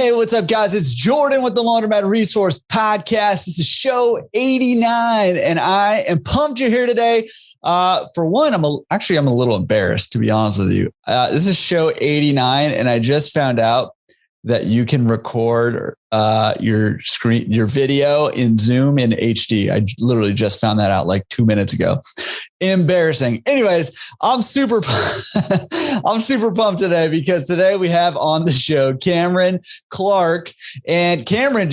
Hey, what's up, guys? It's Jordan with the Laundromat Resource Podcast. This is show 89, and I am pumped you're here today. For one, I'm a little embarrassed, to be honest with you. This is show 89, and I just found out that you can record your video in Zoom in HD. I literally just found that out like 2 minutes ago. Embarrassing. Anyways, I'm super pumped today because today we have on the show Cameron Clark, and Cameron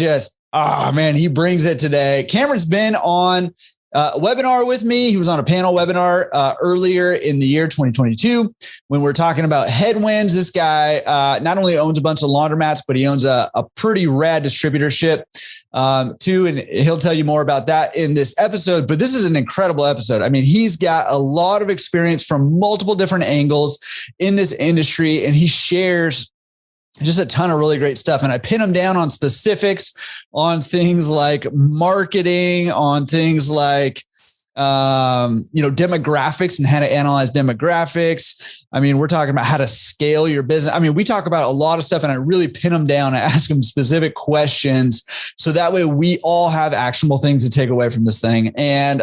he brings it today. Cameron's been on a webinar with me. He was on a panel webinar earlier in the year 2022 when we're talking about headwinds. This guy not only owns a bunch of laundromats, but he owns a pretty rad distributorship too. And he'll tell you more about that in this episode. But this is an incredible episode. I mean, he's got a lot of experience from multiple different angles in this industry, and he shares just a ton of really great stuff. And I pin him down on specifics on things like marketing, on things like, demographics and how to analyze demographics. I mean, we're talking about how to scale your business. I mean, we talk about a lot of stuff, and I really pin him down and ask him specific questions. So that way we all have actionable things to take away from this thing. And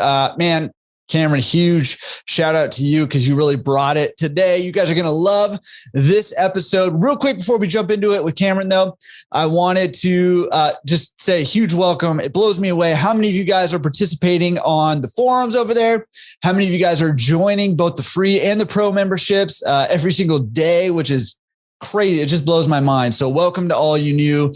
Cameron, huge shout out to you because you really brought it today. You guys are going to love this episode. Real quick before we jump into it with Cameron, though, I wanted to just say a huge welcome. It blows me away how many of you guys are participating on the forums over there. How many of you guys are joining both the free and the pro memberships every single day, which is crazy. It just blows my mind. So welcome to all you new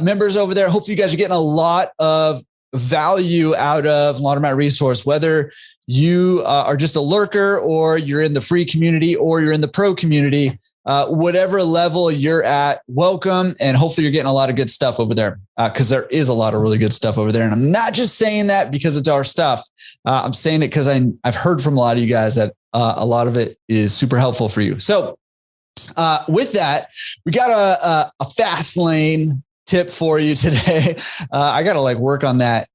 members over there. Hopefully you guys are getting a lot of value out of Laundromat Resource, whether you are just a lurker or you're in the free community or you're in the pro community, whatever level you're at, welcome. And hopefully you're getting a lot of good stuff over there because there is a lot of really good stuff over there. And I'm not just saying that because it's our stuff. I'm saying it because I've heard from a lot of you guys that a lot of it is super helpful for you. So with that, we got a fast lane tip for you today. I got to work on that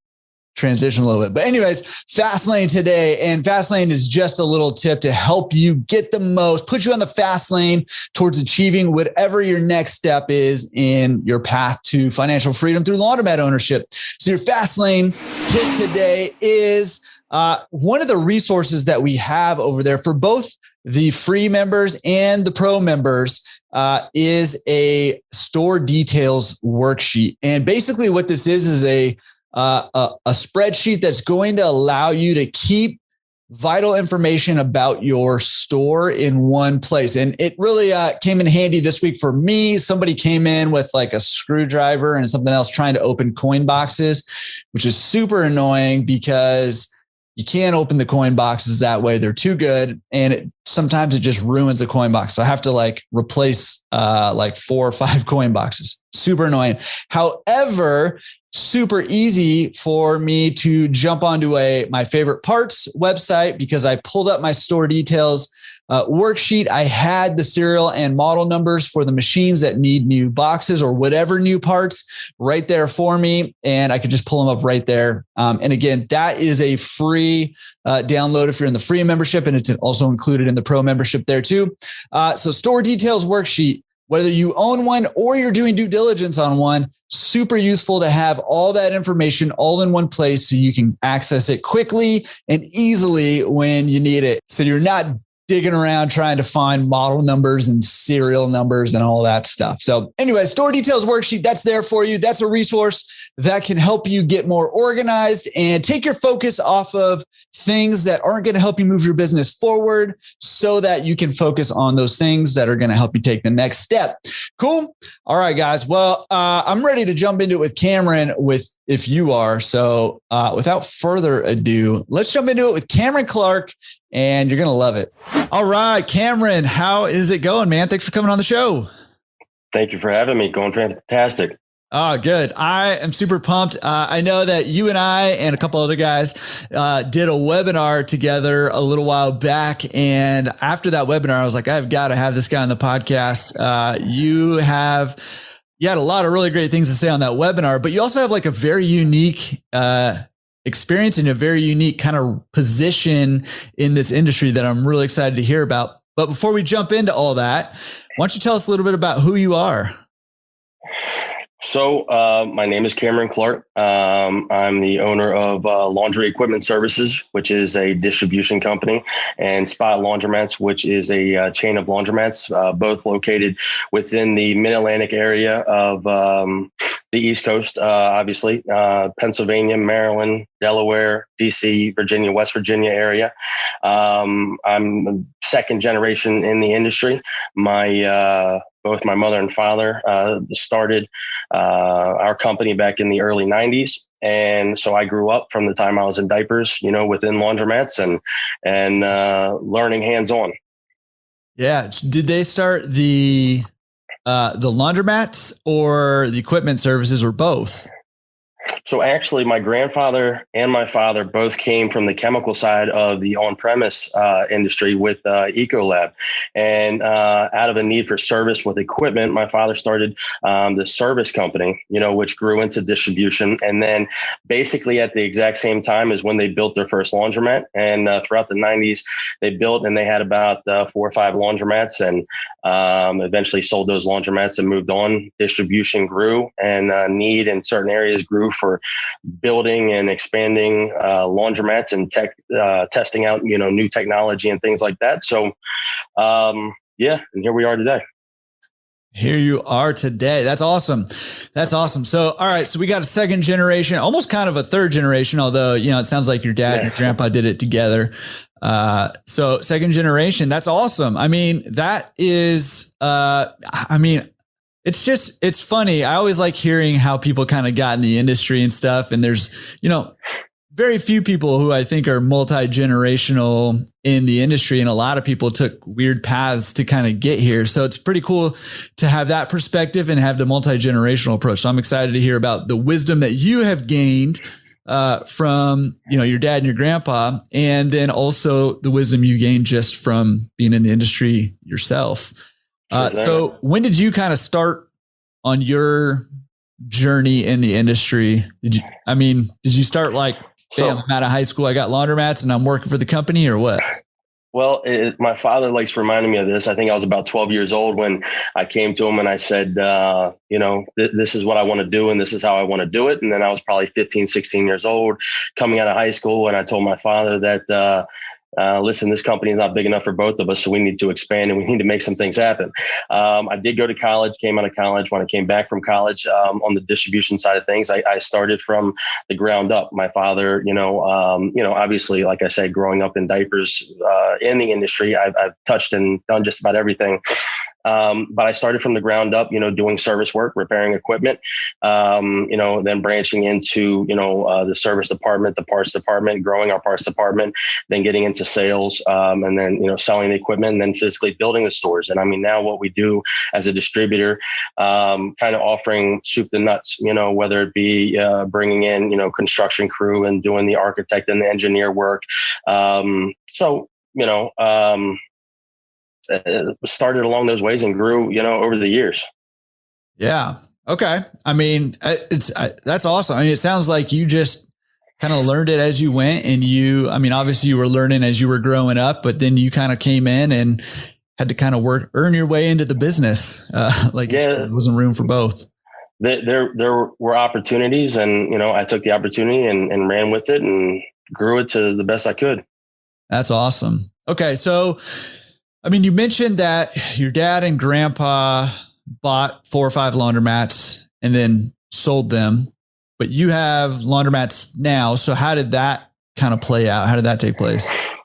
transition a little bit. But anyways, fast lane today. And fast lane is just a little tip to help you get the most, put you on the fast lane towards achieving whatever your next step is in your path to financial freedom through laundromat ownership. So your fast lane tip today is one of the resources that we have over there for both the free members and the pro members is a store details worksheet. And basically what this is a spreadsheet that's going to allow you to keep vital information about your store in one place. And it really came in handy this week for me. Somebody came in with a screwdriver and something else trying to open coin boxes, which is super annoying because you can't open the coin boxes that way. They're too good. And sometimes it just ruins the coin box. So I have to replace 4 or 5 coin boxes. Super annoying. However, super easy for me to jump onto my favorite parts website because I pulled up my store details worksheet. I had the serial and model numbers for the machines that need new boxes or whatever new parts right there for me. And I could just pull them up right there. And again, that is a free download if you're in the free membership, and it's also included in the pro membership there too. So store details worksheet, whether you own one or you're doing due diligence on one, super useful to have all that information all in one place so you can access it quickly and easily when you need it. So you're not digging around trying to find model numbers and serial numbers and all that stuff. So anyway, store details worksheet, that's there for you. That's a resource that can help you get more organized and take your focus off of things that aren't going to help you move your business forward so that you can focus on those things that are going to help you take the next step. Cool. All right, guys. Well, I'm ready to jump into it with Cameron if you are. So without further ado, let's jump into it with Cameron Clark, and you're going to love it. All right, Cameron, how is it going, man? Thanks for coming on the show. Thank you for having me. Going fantastic. Oh, good. I am super pumped. I know that you and I and a couple other guys did a webinar together a little while back. And after that webinar, I was like, I've got to have this guy on the podcast. You had a lot of really great things to say on that webinar, but you also have a very unique experience and a very unique kind of position in this industry that I'm really excited to hear about. But before we jump into all that, why don't you tell us a little bit about who you are? My name is Cameron Clark. I'm the owner of Laundry Equipment Services, which is a distribution company, and Spot Laundromats, which is a chain of laundromats, both located within the Mid-Atlantic area of the East Coast, obviously, Pennsylvania, Maryland, Delaware, DC, Virginia, West Virginia area. I'm second generation in the industry. Both my mother and father started our company back in the early 90s. And so I grew up from the time I was in diapers, within laundromats and learning hands-on. Yeah. Did they start the laundromats or the equipment services or both? So actually, my grandfather and my father both came from the chemical side of the on-premise industry with Ecolab. And out of a need for service with equipment, my father started the service company, which grew into distribution. And then basically at the exact same time as when they built their first laundromat. And throughout the 90s, they built and they had about 4 or 5 laundromats and eventually sold those laundromats and moved on. Distribution grew and need in certain areas grew for building and expanding laundromats and testing out, new technology and things like that. So, and here we are today. Here you are today. That's awesome. That's awesome. So, all right. So we got a second generation, almost kind of a third generation, although, it sounds like your dad and your grandpa did it together. So second generation, that's awesome. I mean, that is, it's funny. I always like hearing how people kind of got in the industry and stuff. And there's, very few people who I think are multi-generational in the industry. And a lot of people took weird paths to kind of get here. So it's pretty cool to have that perspective and have the multi-generational approach. So I'm excited to hear about the wisdom that you have gained from, your dad and your grandpa, and then also the wisdom you gained just from being in the industry yourself. So when did you kind of start on your journey in the industry? Did you start like, I'm out of high school, I got laundromats and I'm working for the company, or what? Well, my father likes reminding me of this. I think I was about 12 years old when I came to him and I said, this is what I want to do and this is how I want to do it. And then I was probably 15, 16 years old coming out of high school. And I told my father that, listen, this company is not big enough for both of us, so we need to expand and we need to make some things happen. I did go to college, came out of college. When I came back from college, on the distribution side of things, I started from the ground up. My father, obviously, like I said, growing up in diapers in the industry, I've touched and done just about everything. But I started from the ground up, doing service work, repairing equipment, then branching into, the service department, the parts department, growing our parts department, then getting into sales, and then, selling the equipment and then physically building the stores. And I mean, now what we do as a distributor, kind of offering soup to nuts, whether it be bringing in, construction crew and doing the architect and the engineer work. Started along those ways and grew, over the years. Yeah. Okay. I mean, that's awesome. I mean, it sounds like you just kind of learned it as you went, and obviously you were learning as you were growing up, but then you kind of came in and had to kind of earn your way into the business. There wasn't room for both. There were opportunities, and, I took the opportunity and ran with it and grew it to the best I could. That's awesome. Okay. So, you mentioned that your dad and grandpa bought 4 or 5 laundromats and then sold them, but you have laundromats now. So how did that kind of play out? How did that take place?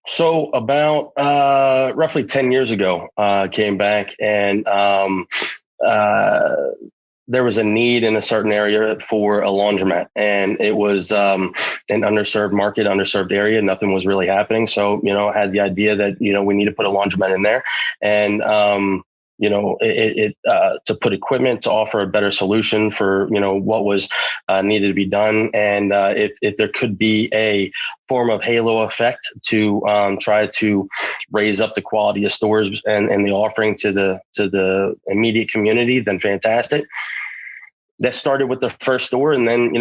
So about roughly 10 years ago, came back and there was a need in a certain area for a laundromat, and it was an underserved market, underserved area. Nothing was really happening. So, I had the idea that, we need to put a laundromat in there, and to put equipment to offer a better solution for, what was needed to be done. And if there could be a form of halo effect to try to raise up the quality of stores and the offering to the immediate community, then fantastic. That started with the first store, and then,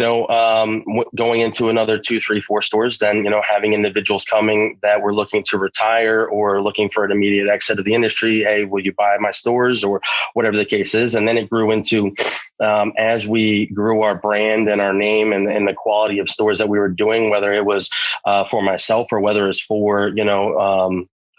going into another 2, 3, 4 stores, then, having individuals coming that were looking to retire or looking for an immediate exit of the industry. Hey, will you buy my stores, or whatever the case is? And then it grew into, as we grew our brand and our name and the quality of stores that we were doing, whether it was for myself or whether it's for,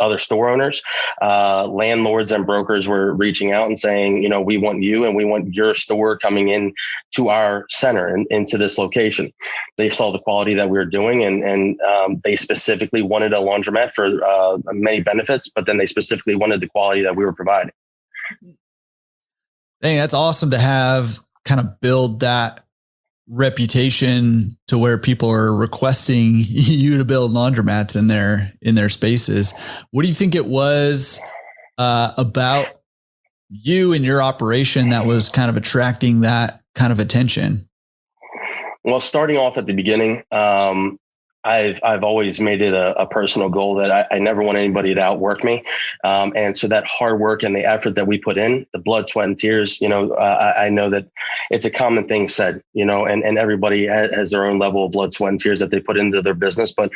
other store owners, landlords and brokers were reaching out and saying, we want you and we want your store coming in to our center and into this location. They saw the quality that we were doing and they specifically wanted a laundromat for many benefits, but then they specifically wanted the quality that we were providing. Dang, that's awesome to have kind of build that reputation to where people are requesting you to build laundromats in their spaces. What do you think it was about you and your operation that was kind of attracting that kind of attention? Well, starting off at the beginning, I've always made it a personal goal that I never want anybody to outwork me. And so that hard work and the effort that we put in, the blood, sweat, and tears, I know that it's a common thing said, and everybody has their own level of blood, sweat, and tears that they put into their business. But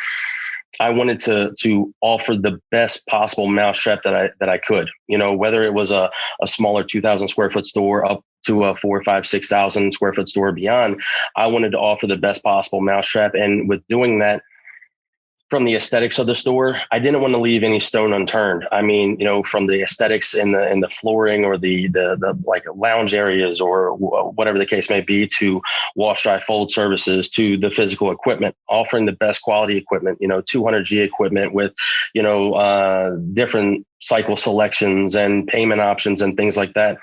I wanted to offer the best possible mousetrap that I could, whether it was a smaller 2,000 square foot store up to a 4,000, 5,000, 6,000 square foot store beyond. I wanted to offer the best possible mousetrap. And with doing that, from the aesthetics of the store, I didn't want to leave any stone unturned. I mean, from the aesthetics in the flooring or the like lounge areas or whatever the case may be, to wash, dry, fold services, to the physical equipment, offering the best quality equipment, 200G equipment with, different cycle selections and payment options and things like that.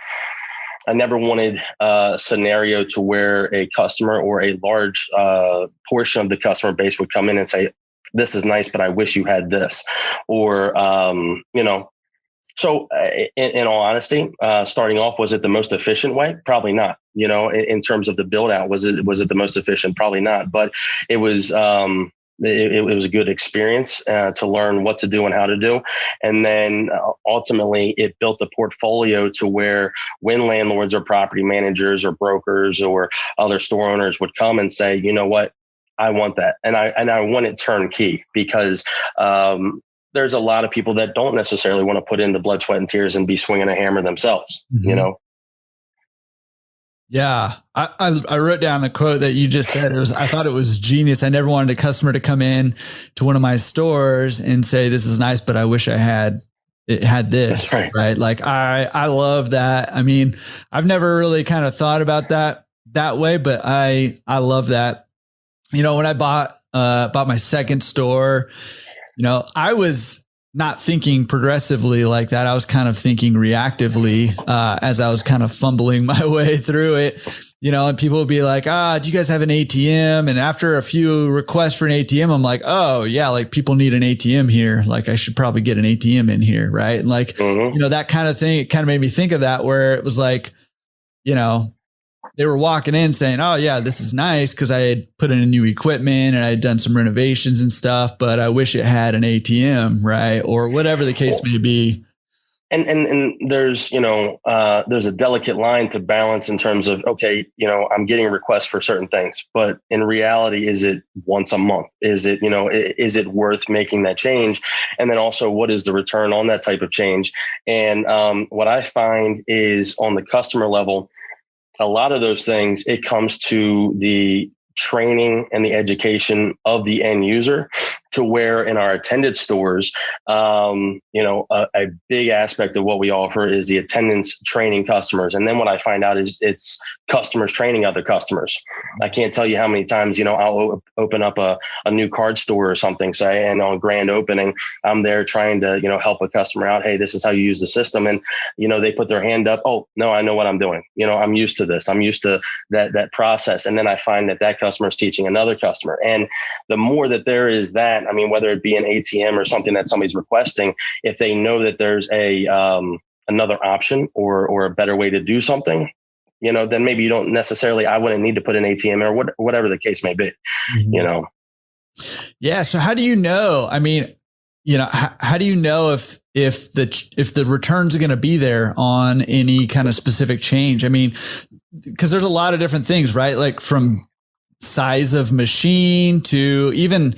I never wanted a scenario to where a customer or a large portion of the customer base would come in and say, this is nice, but I wish you had this. Or, so in all honesty, starting off, was it the most efficient way? Probably not. In terms of the build out, was it the most efficient? Probably not. But it was, it was a good experience to learn what to do and how to do. And then ultimately it built a portfolio to where when landlords or property managers or brokers or other store owners would come and say, you know what, I want that. And I want it turnkey, because there's a lot of people that don't necessarily want to put in the blood, sweat, and tears and be swinging a hammer themselves, Mm-hmm. Yeah. I wrote down the quote that you just said. I thought it was genius. I never wanted a customer to come in to one of my stores and say, this is nice, but I wish I had this. That's right. Right. Like I love that. I mean, I've never really kind of thought about that way, but I love that. When I bought my second store, I was not thinking progressively like that. I was kind of thinking reactively as I was kind of fumbling my way through it, and people would be like, do you guys have an ATM? And after a few requests for an ATM, I'm like, oh yeah, like people need an ATM here. Like I should probably get an ATM in here. Right. And like, that kind of thing, it kind of made me think of that, where it was like, they were walking in saying, oh yeah, this is nice, because I had put in a new equipment and I had done some renovations and stuff, but I wish it had an ATM, right? Or whatever the case may be. And there's, there's a delicate line to balance in terms of, okay, I'm getting requests for certain things, but in reality, is it once a month? Is it, is it worth making that change? And then also, what is the return on that type of change? And what I find is on the customer level, a lot of those things, it comes to the training and the education of the end user, to where in our attended stores, a big aspect of what we offer is the attendants training customers. And then what I find out is it's customers training other customers. I can't tell you how many times, I'll open up a new card store or something, say, and on grand opening, I'm there trying to, help a customer out. Hey, this is how you use the system. And, they put their hand up. Oh, no, I know what I'm doing. I'm used to this. I'm used to that process. And then I find that customer is teaching another customer. And the more that there is that, I mean, whether it be an ATM or something that somebody's requesting, if they know that there's another option or a better way to do something, then maybe you don't necessarily, I wouldn't need to put an ATM or whatever the case may be, Mm-hmm. Yeah. So how do you know? I mean, how do you know if the returns are going to be there on any kind of specific change? I mean, because there's a lot of different things, right? Like from size of machine to even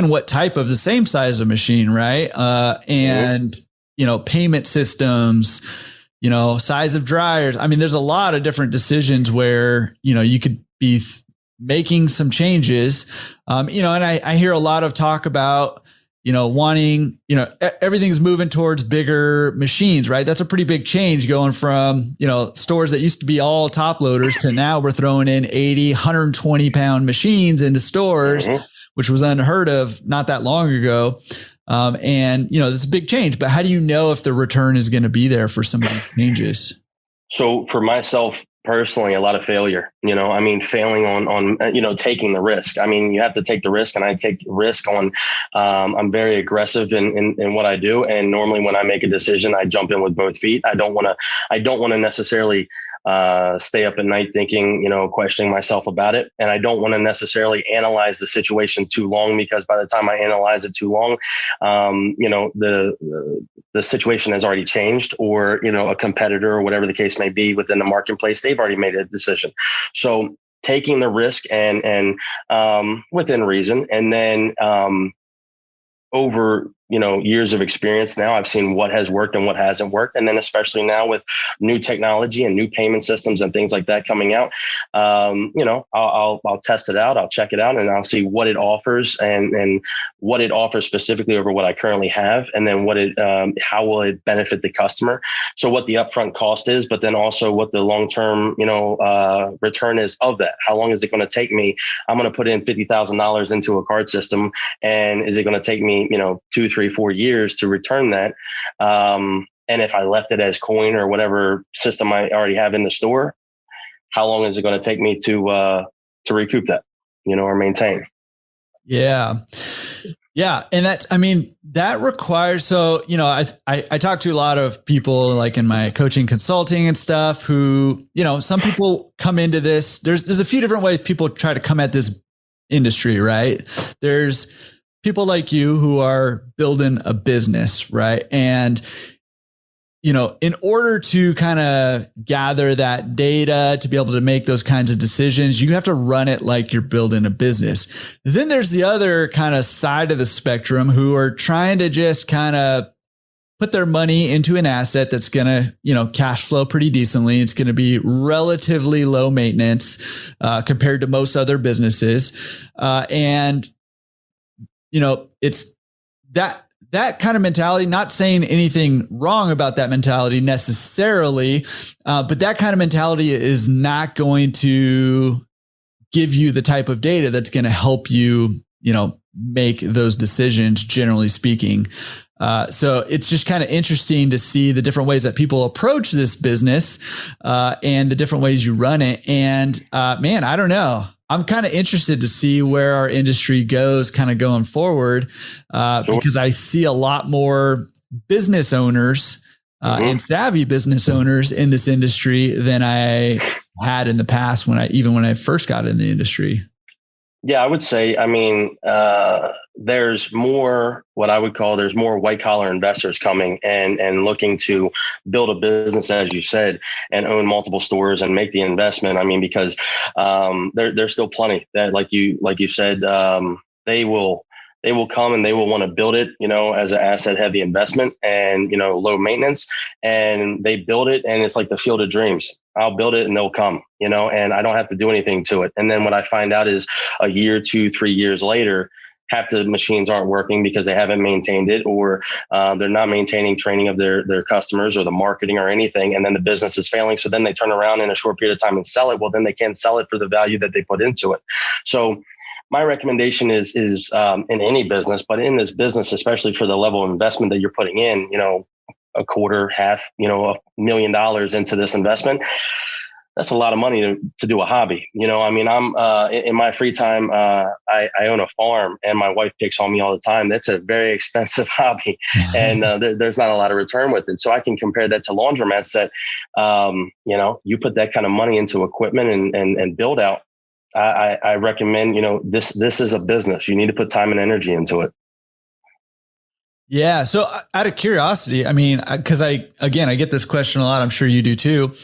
what type of the same size of machine, right? And payment systems, size of dryers. I mean, there's a lot of different decisions where, you could be making some changes. And I hear a lot of talk about, wanting, everything's moving towards bigger machines, right? That's a pretty big change going from, stores that used to be all top loaders to now we're throwing in 80, 120 pound machines into stores, which was unheard of not that long ago. And this is a big change, but how do you know if the return is going to be there for some of these changes? So for myself personally, a lot of failure, failing on taking the risk. I mean, you have to take the risk, and I take risk on, I'm very aggressive in what I do. And normally when I make a decision, I jump in with both feet. I don't want to necessarily stay up at night thinking, questioning myself about it. And I don't want to necessarily analyze the situation too long, because by the time I analyze it too long, the situation has already changed, or, a competitor or whatever the case may be within the marketplace, they've already made a decision. So taking the risk and within reason, and then over years of experience now, I've seen what has worked and what hasn't worked. And then especially now with new technology and new payment systems and things like that coming out, I'll test it out, I'll check it out, and I'll see what it offers and what it offers specifically over what I currently have. And then how will it benefit the customer? So what the upfront cost is, but then also what the long-term, return is of that. How long is it going to take me? I'm going to put in $50,000 into a card system, and is it going to take me, 2, 3, 4 years to return that? And if I left it as coin or whatever system I already have in the store, how long is it going to take me to recoup that, or maintain? Yeah. Yeah. And that requires, so, I talk to a lot of people like in my coaching consulting and stuff who, some people come into this, there's a few different ways people try to come at this industry, right? There's people like you who are building a business, right? And, in order to kind of gather that data to be able to make those kinds of decisions, you have to run it like you're building a business. Then there's the other kind of side of the spectrum who are trying to just kind of put their money into an asset that's going to, cash flow pretty decently. It's going to be relatively low maintenance compared to most other businesses. It's that kind of mentality, not saying anything wrong about that mentality necessarily, but that kind of mentality is not going to give you the type of data that's going to help you, make those decisions, generally speaking. So it's just kind of interesting to see the different ways that people approach this business and the different ways you run it. And I don't know. I'm kind of interested to see where our industry goes kind of going forward because I see a lot more business owners and savvy business owners in this industry than I had in the past when I first got in the industry. Yeah, I would say, there's more what I would call, there's more white collar investors coming and looking to build a business, as you said, and own multiple stores and make the investment. Because there's still plenty that, like you said, they will come and they will want to build it, as an asset heavy investment and, low maintenance, and they build it. And it's like the field of dreams. I'll build it and they'll come, and I don't have to do anything to it. And then what I find out is a year, 2, 3 years later, half the machines aren't working because they haven't maintained it, or they're not maintaining training of their customers or the marketing or anything. And then the business is failing. So then they turn around in a short period of time and sell it. Well, then they can't sell it for the value that they put into it. So my recommendation is in any business, but in this business, especially for the level of investment that you're putting in, a quarter, half, $1 million into this investment. That's a lot of money to do a hobby. I'm in my free time, I own a farm and my wife picks on me all the time. That's a very expensive hobby and there's not a lot of return with it. So I can compare that to laundromats that, you put that kind of money into equipment and build out. I recommend, this is a business. You need to put time and energy into it. Yeah. So out of curiosity, because I get this question a lot. I'm sure you do too.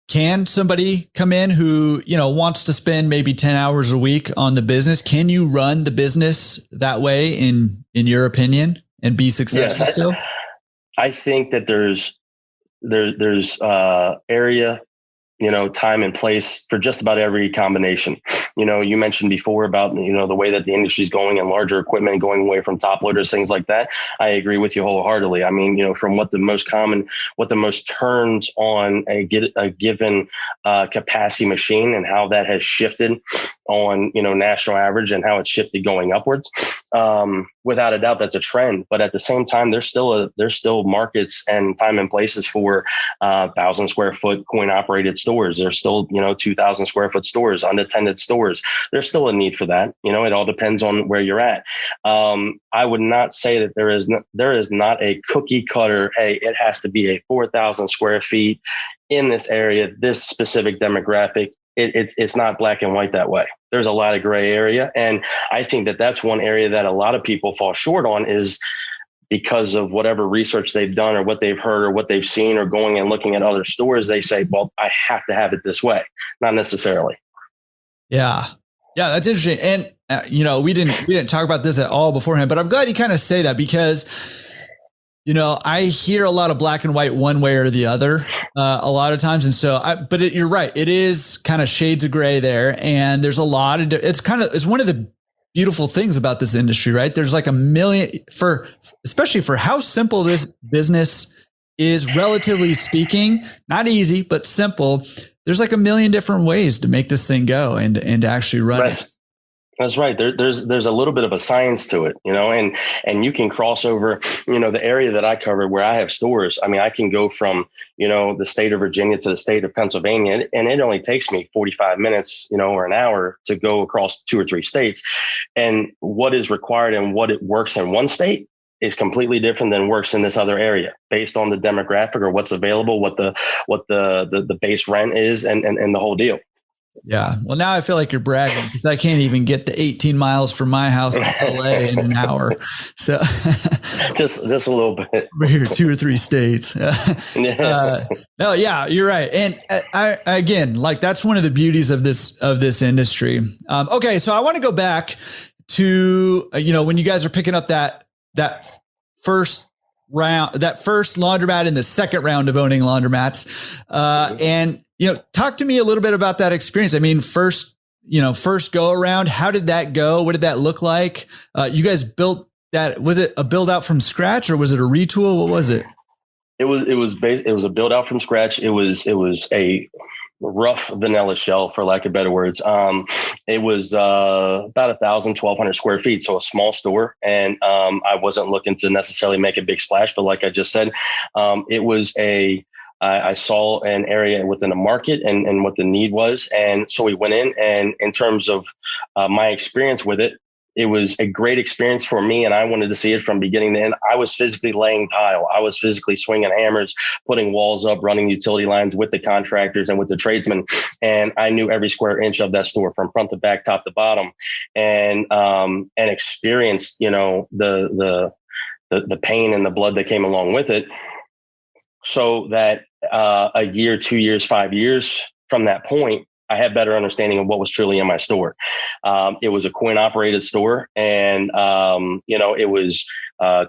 Can somebody come in who, wants to spend maybe 10 hours a week on the business? Can you run the business that way in your opinion and be successful still? I think that there's area, time and place for just about every combination. You mentioned before about, the way that the industry is going and larger equipment going away from top loaders, things like that. I agree with you wholeheartedly. I mean, from what the most turns on a given capacity machine and how that has shifted on, national average and how it's shifted going upwards. Without a doubt, that's a trend. But at the same time, there's still markets and time and places for 1,000 square foot coin operated stores. There's still, 2,000 square foot stores, unattended stores. There's still a need for that. It all depends on where you're at. I would not say that there is not a cookie cutter. Hey, it has to be a 4,000 square feet in this area, this specific demographic. It's not black and white that way. There's a lot of gray area. And I think that that's one area that a lot of people fall short on, is because of whatever research they've done or what they've heard or what they've seen or going and looking at other stores. They say, well, I have to have it this way. Not necessarily. Yeah. Yeah. That's interesting. And, we didn't talk about this at all beforehand, but I'm glad you kind of say that, because I hear a lot of black and white one way or the other a lot of times. And so, you're right. It is kind of shades of gray there. And there's a lot of, it's one of the beautiful things about this industry, right? There's like a million especially for how simple this business is, relatively speaking, not easy, but simple. There's like a million different ways to make this thing go and to actually run it. That's right. There's a little bit of a science to it, and you can cross over, the area that I covered where I have stores. I mean, I can go from, the state of Virginia to the state of Pennsylvania, and it only takes me 45 minutes, or an hour to go across 2 or 3 states. And what is required and what it works in one state is completely different than works in this other area, based on the demographic or what's available, what the base rent is, and the whole deal. Yeah. Well, now I feel like you're bragging, because I can't even get the 18 miles from my house to LA in an hour. So just a little bit. We're here 2 or 3 states. No, yeah, you're right. And again, like, that's one of the beauties of this industry. Okay. So I want to go back to, when you guys are picking up that first round, that first laundromat in the second round of owning laundromats. And, talk to me a little bit about that experience. I mean, first go around, how did that go? What did that look like? You guys built that. Was it a build out from scratch, or was it a retool? What was it? It was a build out from scratch. It was a rough vanilla shell, for lack of better words. It was about 1,200 square feet. So a small store. And I wasn't looking to necessarily make a big splash, but like I just said, it was I saw an area within a market and what the need was. And so we went in terms of my experience with it, it was a great experience for me, and I wanted to see it from beginning to end. I was physically laying tile. I was physically swinging hammers, putting walls up, running utility lines with the contractors and with the tradesmen. And I knew every square inch of that store from front to back, top to bottom, and experienced, the pain and the blood that came along with it. So that a year, 2 years, 5 years from that point, I had better understanding of what was truly in my store. It was a coin operated store, and it was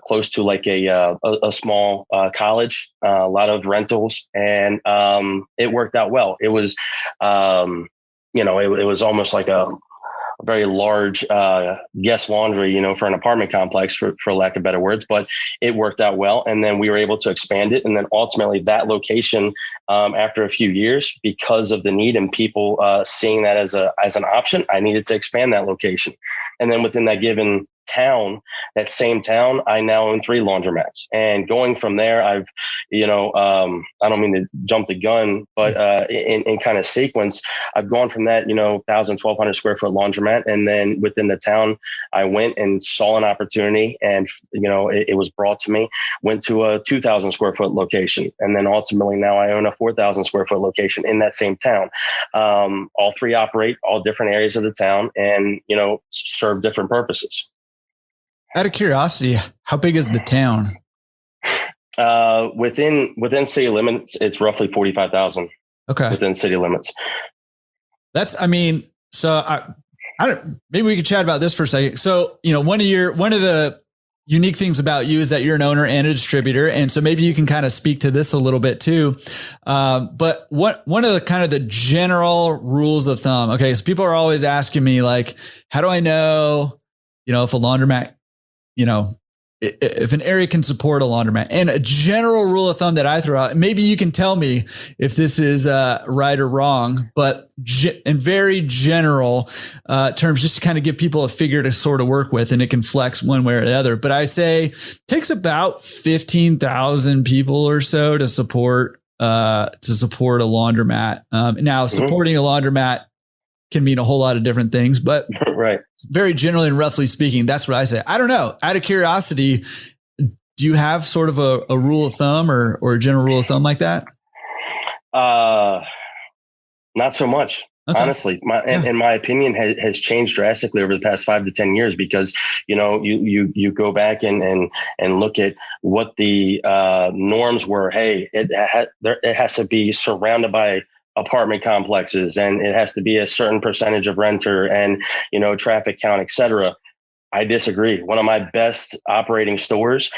close to like a small college, a lot of rentals, and it worked out well. It was, it was almost like a very large guest laundry, for an apartment complex, for lack of better words, but it worked out well. And then we were able to expand it. And then ultimately that location, after a few years, because of the need and people seeing that as an option, I needed to expand that location. And then within that given town, that same town, I now own 3 laundromats. And going from there, I've, I don't mean to jump the gun, but in kind of sequence, I've gone from that, 1,000, 1,200 square foot laundromat. And then within the town, I went and saw an opportunity, and, it was brought to me, went to a 2,000 square foot location. And then ultimately now I own a 4,000 square foot location in that same town. All 3 operate all different areas of the town and, serve different purposes. Out of curiosity, how big is the town? Within city limits, it's roughly 45,000. Okay. Within city limits. So I don't, maybe we could chat about this for a second. So, one of unique things about you is that you're an owner and a distributor. And so maybe you can kind of speak to this a little bit too. But one of the kind of the general rules of thumb, okay. So people are always asking me like, how do I know, if a laundromat, if an area can support a laundromat? And a general rule of thumb that I throw out, maybe you can tell me if this is right or wrong, but in very general terms, just to kind of give people a figure to sort of work with, and it can flex one way or the other. But I say it takes about 15,000 people or so to support a laundromat. Now, supporting a laundromat can mean a whole lot of different things, but right. Very generally and roughly speaking, that's what I say. I don't know. Out of curiosity, do you have sort of a rule of thumb or a general rule of thumb like that? Not so much. Okay. Honestly, in my opinion has changed drastically over the past 5 to 10 years because, you go back and look at what the norms were. Hey, it has to be surrounded by apartment complexes, and it has to be a certain percentage of renter and, traffic count, et cetera. I disagree. One of my best operating stores,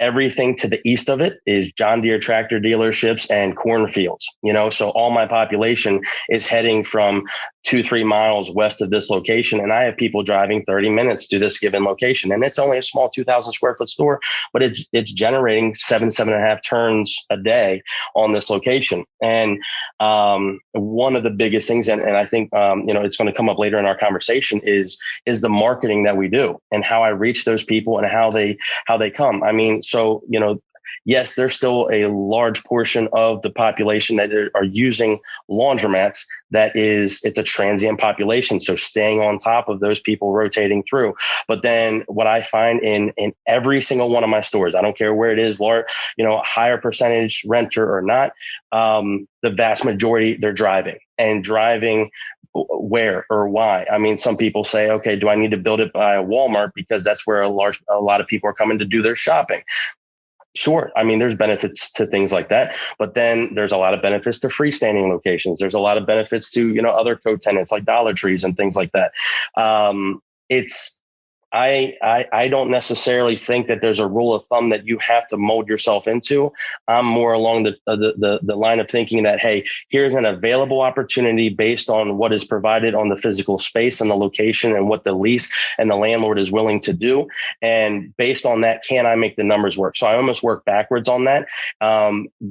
everything to the east of it is John Deere tractor dealerships and cornfields, so all my population is heading from 2-3 miles west of this location. And I have people driving 30 minutes to this given location. And it's only a small 2,000 square foot store, but it's generating 7.5 turns a day on this location. And one of the biggest things, and I think, it's going to come up later in our conversation is the marketing that we do and how I reach those people and how they come. I mean, so, yes, there's still a large portion of the population that are using laundromats. It's a transient population. So staying on top of those people rotating through. But then what I find in every single one of my stores, I don't care where it is, higher percentage renter or not, the vast majority, they're driving where or why. I mean, some people say, okay, do I need to build it by a Walmart because that's where a lot of people are coming to do their shopping? Sure. I mean, there's benefits to things like that, but then there's a lot of benefits to freestanding locations. There's a lot of benefits to, other co-tenants like Dollar Trees and things like that. I don't necessarily think that there's a rule of thumb that you have to mold yourself into. I'm more along the line of thinking that, hey, here's an available opportunity based on what is provided on the physical space and the location and what the lease and the landlord is willing to do. And based on that, can I make the numbers work? So I almost work backwards on that,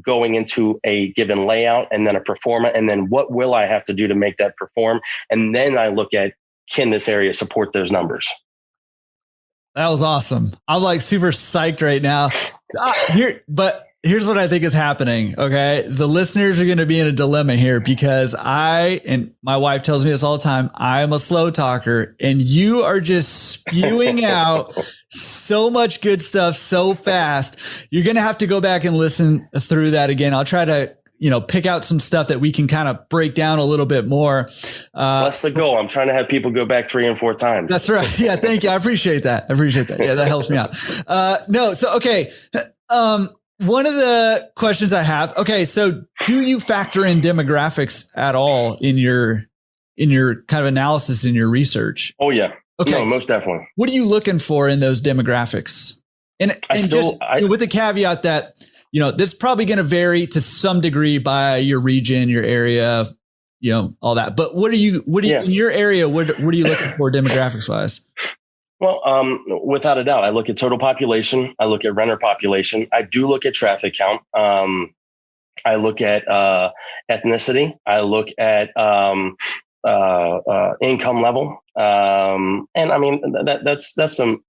going into a given layout and then a pro forma, and then what will I have to do to make that perform? And then I look at, can this area support those numbers? That was awesome. I'm like super psyched right now. But here's what I think is happening. Okay. The listeners are going to be in a dilemma here because and my wife tells me this all the time, I'm a slow talker and you are just spewing out so much good stuff so fast. You're going to have to go back and listen through that again. I'll try to pick out some stuff that we can kind of break down a little bit more. That's the goal. I'm trying to have people go back 3 and 4 times. That's right. Yeah. Thank you. I appreciate that. Yeah, that helps me out. Okay. One of the questions I have, okay. So do you factor in demographics at all in your kind of analysis in your research? Oh yeah. Okay. No, most definitely. What are you looking for in those demographics? And with the caveat that, this is probably going to vary to some degree by your region, your area, all that. But what are you in your area? What are you looking for demographics wise? Well, without a doubt, I look at total population. I look at renter population. I do look at traffic count. I look at ethnicity. I look at income level. And I mean, that's some,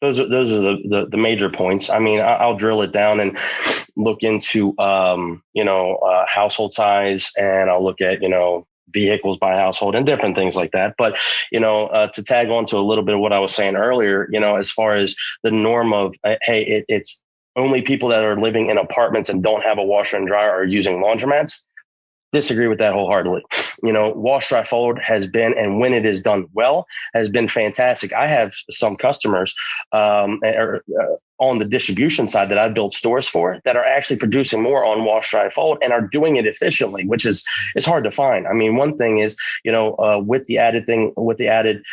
those are the major points. I mean, I'll drill it down and look into, household size, and I'll look at, vehicles by household and different things like that. But, to tag on to a little bit of what I was saying earlier, as far as the norm of, hey, it's only people that are living in apartments and don't have a washer and dryer are using laundromats. Disagree with that wholeheartedly. Wash, dry, fold has been, and when it is done well, has been fantastic. I have some customers, on the distribution side that I built stores for that are actually producing more on wash, dry, fold and are doing it efficiently, which is hard to find. I mean, one thing is, with the added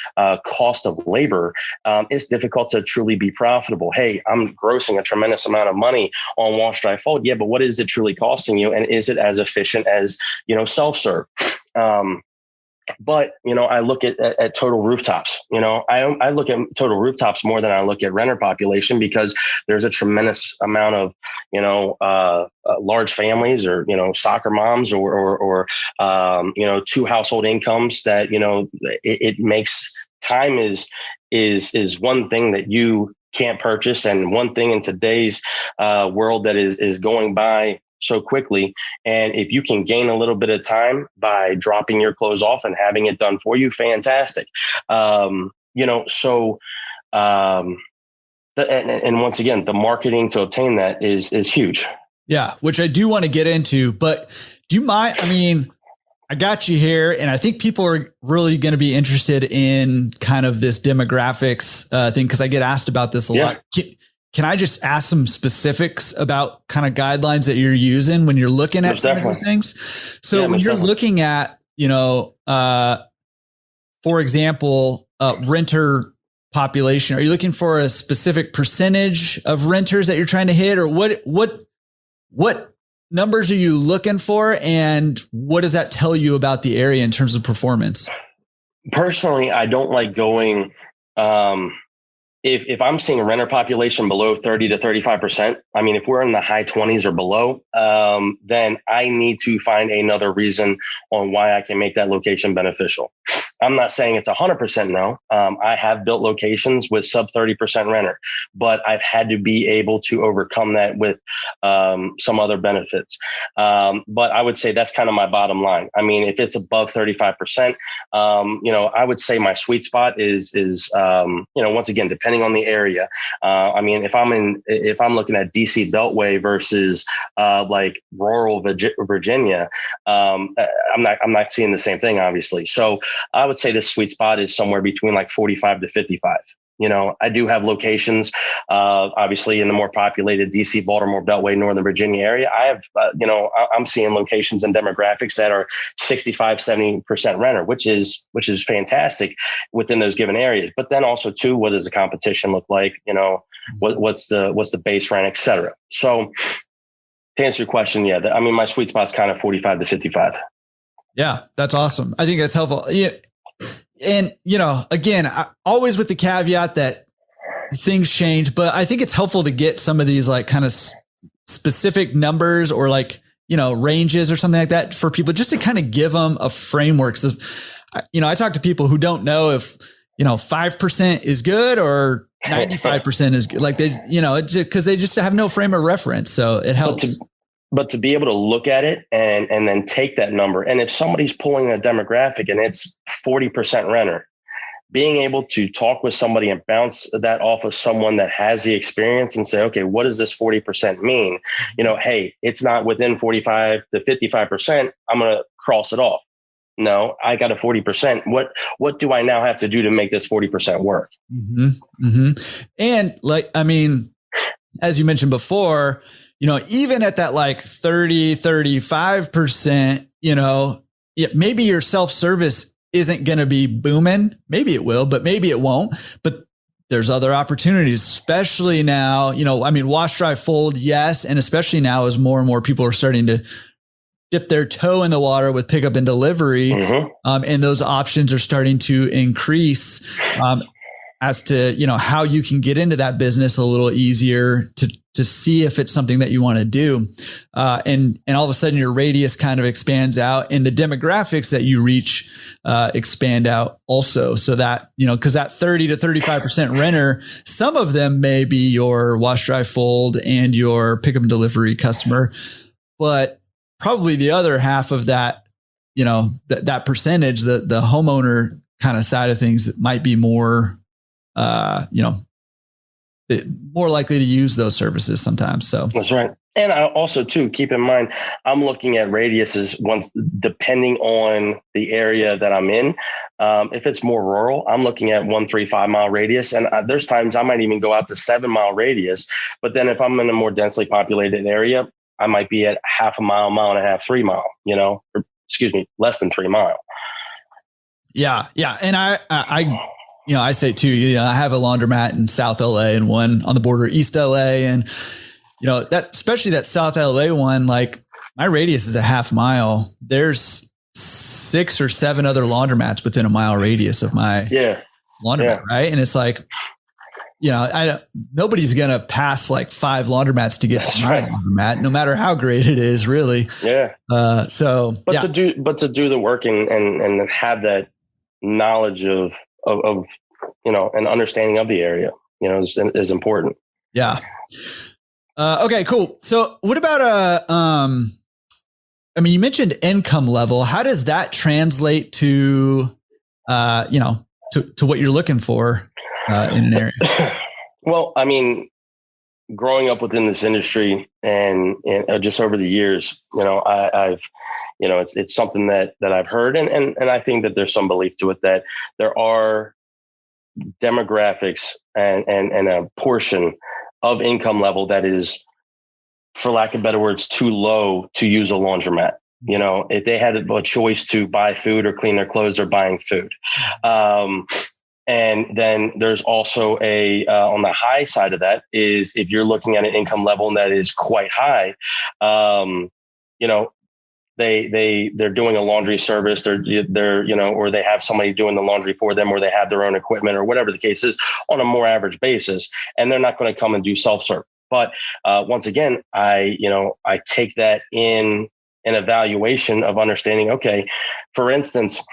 cost of labor, it's difficult to truly be profitable. Hey, I'm grossing a tremendous amount of money on wash, dry, fold. Yeah, but what is it truly costing you? And is it as efficient as, self-serve? But, I look at total rooftops. I look at total rooftops more than I look at renter population, because there's a tremendous amount of, large families or, soccer moms or 2 household incomes that, it makes time is one thing that you can't purchase. And one thing in today's world that is going by so quickly. And if you can gain a little bit of time by dropping your clothes off and having it done for you, fantastic. And once again, the marketing to obtain that is huge. Yeah. Which I do want to get into, but do you mind? I mean, I got you here, and I think people are really going to be interested in kind of this demographics thing, because I get asked about this a lot. Can I just ask some specifics about kind of guidelines that you're using when you're looking at some of those things? So when you're looking at, for example, renter population, are you looking for a specific percentage of renters that you're trying to hit, or what numbers are you looking for, and what does that tell you about the area in terms of performance? Personally, I don't like going, if I'm seeing a renter population below 30 to 35%, I mean, if we're in the high 20s or below, then I need to find another reason on why I can make that location beneficial. I'm not saying it's 100% no. I have built locations with sub 30% renter, but I've had to be able to overcome that with some other benefits. But I would say that's kind of my bottom line. I mean, if it's above 35%, I would say my sweet spot is once again, depending on the area. I mean, if I'm looking at DC Beltway versus like rural Virginia, I'm not seeing the same thing, obviously. So I would say the sweet spot is somewhere between like 45 to 55. I do have locations, obviously in the more populated DC, Baltimore, Beltway, Northern Virginia area. I have, I'm seeing locations and demographics that are 65, 70% renter, which is fantastic within those given areas. But then also too, what does the competition look like? What's the base rent, et cetera. So to answer your question, my sweet spot is kind of 45 to 55. Yeah, that's awesome. I think that's helpful. Yeah. And, again, always with the caveat that things change, but I think it's helpful to get some of these like kind of specific numbers or like, ranges or something like that for people, just to kind of give them a framework. So, I talk to people who don't know if, 5% is good or 95% is good. Like because they just have no frame of reference. So it helps. But to be able to look at it and then take that number, and if somebody's pulling a demographic and it's 40% renter, being able to talk with somebody and bounce that off of someone that has the experience and say, okay, what does this 40% mean? Hey, it's not within 45 to 55%. I'm going to cross it off. No, I got a 40%. What do I now have to do to make this 40% work? Mm-hmm. Mm-hmm. And as you mentioned before, even at that like 30, 35%, maybe your self-service isn't going to be booming. Maybe it will, but maybe it won't. But there's other opportunities, especially now, wash, dry, fold. Yes. And especially now as more and more people are starting to dip their toe in the water with pickup and delivery. Mm-hmm. And those options are starting to increase, as to, how you can get into that business a little easier to see if it's something that you want to do. And all of a sudden your radius kind of expands out and the demographics that you reach expand out also. So that, because that 30 to 35% renter, some of them may be your wash, dry, fold and your pickup and delivery customer, but probably the other half of that, that percentage, the homeowner kind of side of things might be more, more likely to use those services sometimes. So that's right. And I also, too, keep in mind, I'm looking at radiuses once, depending on the area that I'm in. If it's more rural, I'm looking at 1-3-5 mile radius. And there's times I might even go out to 7 mile radius. But then if I'm in a more densely populated area, I might be at half a mile, mile and a half, 3 mile, or, less than 3 mile. Yeah. Yeah. And I say too, I have a laundromat in South LA and one on the border of East LA. And, that, especially that South LA one, like my radius is a half mile. There's 6 or 7 other laundromats within a mile radius of my laundromat. Right. And it's like, nobody's going to pass like 5 laundromats to get to my laundromat, no matter how great it is, really. Yeah. To do the work and have that knowledge of an understanding of the area, is important. Yeah. Okay, cool. So what about, you mentioned income level. How does that translate to, to what you're looking for in an area? Well, growing up within this industry and just over the years, I've it's something that I've heard and I think that there's some belief to it that there are demographics and a portion of income level that is, for lack of better words, too low to use a laundromat. If they had a choice to buy food or clean their clothes, they're buying food. And then there's also on the high side of that is if you're looking at an income level that is quite high, they're doing a laundry service, or they have somebody doing the laundry for them, or they have their own equipment, or whatever the case is, on a more average basis, and they're not going to come and do self-serve. But once again, I take that in an evaluation of understanding. Okay, for instance,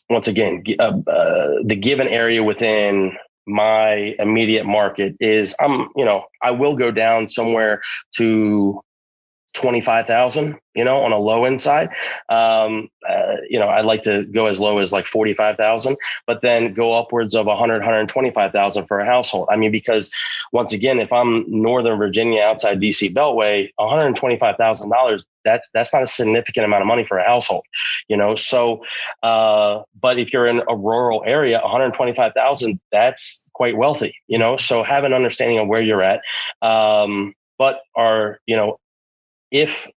once again, the given area within my immediate market is I will go down somewhere to 25,000, on a low end side. I'd like to go as low as like 45,000, but then go upwards of 125,000 for a household. Because once again, if I'm Northern Virginia outside DC Beltway, $125,000, that's not a significant amount of money for a household, So, but if you're in a rural area, 125,000, that's quite wealthy, So have an understanding of where you're at, but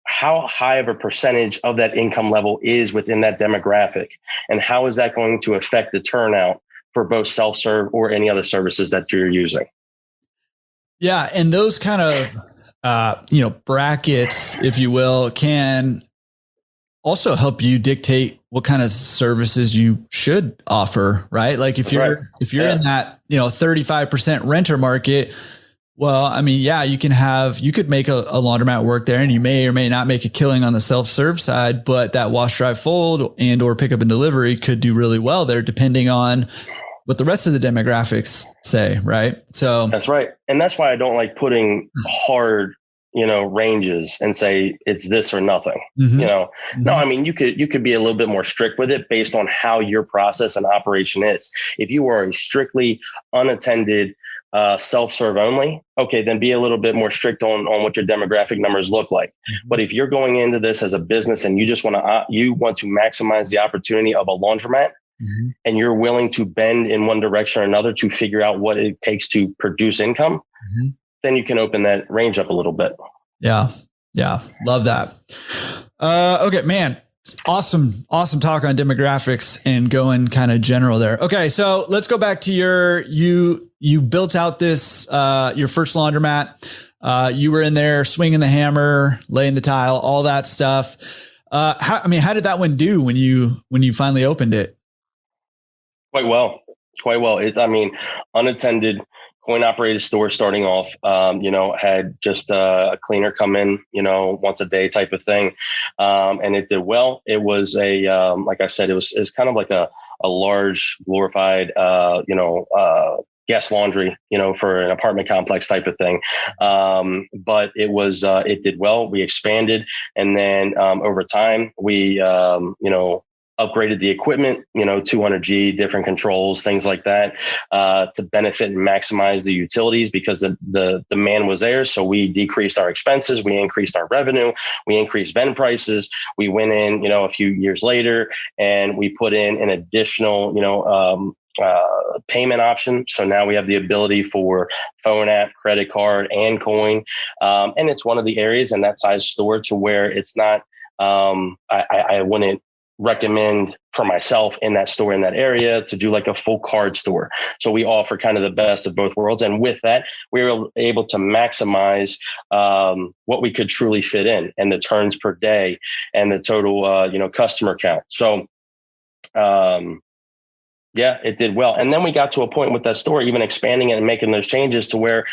how high of a percentage of that income level is within that demographic, and how is that going to affect the turnout for both self-serve or any other services that you're using? Yeah. And those kind of, brackets, if you will, can also help you dictate what kind of services you should offer, right? Like if you're in that, 35% renter market, well, you could make a laundromat work there, and you may or may not make a killing on the self-serve side, but that wash, dry, fold and or pickup and delivery could do really well there, depending on what the rest of the demographics say. Right. So that's right. And that's why I don't like putting hard, ranges and say it's this or nothing, No, you could be a little bit more strict with it based on how your process and operation is. If you are a strictly unattended self-serve only, okay, then be a little bit more strict on what your demographic numbers look like. But if you're going into this as a business and you just want to maximize the opportunity of a laundromat, and you're willing to bend in one direction or another to figure out what it takes to produce income, then you can open that range up a little bit. Yeah. Yeah. Love that. Okay, man. Awesome talk on demographics and going kind of general there. Okay. So let's go back to you built out this, your first laundromat. You were in there swinging the hammer, laying the tile, all that stuff. How did that one do when you finally opened it? Quite well. Unattended, coin operated store starting off, had just a cleaner come in, once a day type of thing. And it did well. It was like I said, it was kind of like a large glorified, guest laundry, for an apartment complex type of thing. But it did well. We expanded. And then over time, we, upgraded the equipment, 200G, different controls, things like that, to benefit and maximize the utilities because the demand was there. So we decreased our expenses, we increased our revenue, we increased vend prices. We went in, a few years later and we put in an additional, payment option. So now we have the ability for phone app, credit card, and coin. And it's one of the areas in that size store to where it's not, I wouldn't recommend for myself in that store in that area to do like a full card store. So we offer kind of the best of both worlds. And with that, we were able to maximize what we could truly fit in and the turns per day and the total, customer count. So, yeah, it did well. And then we got to a point with that store, even expanding it and making those changes to where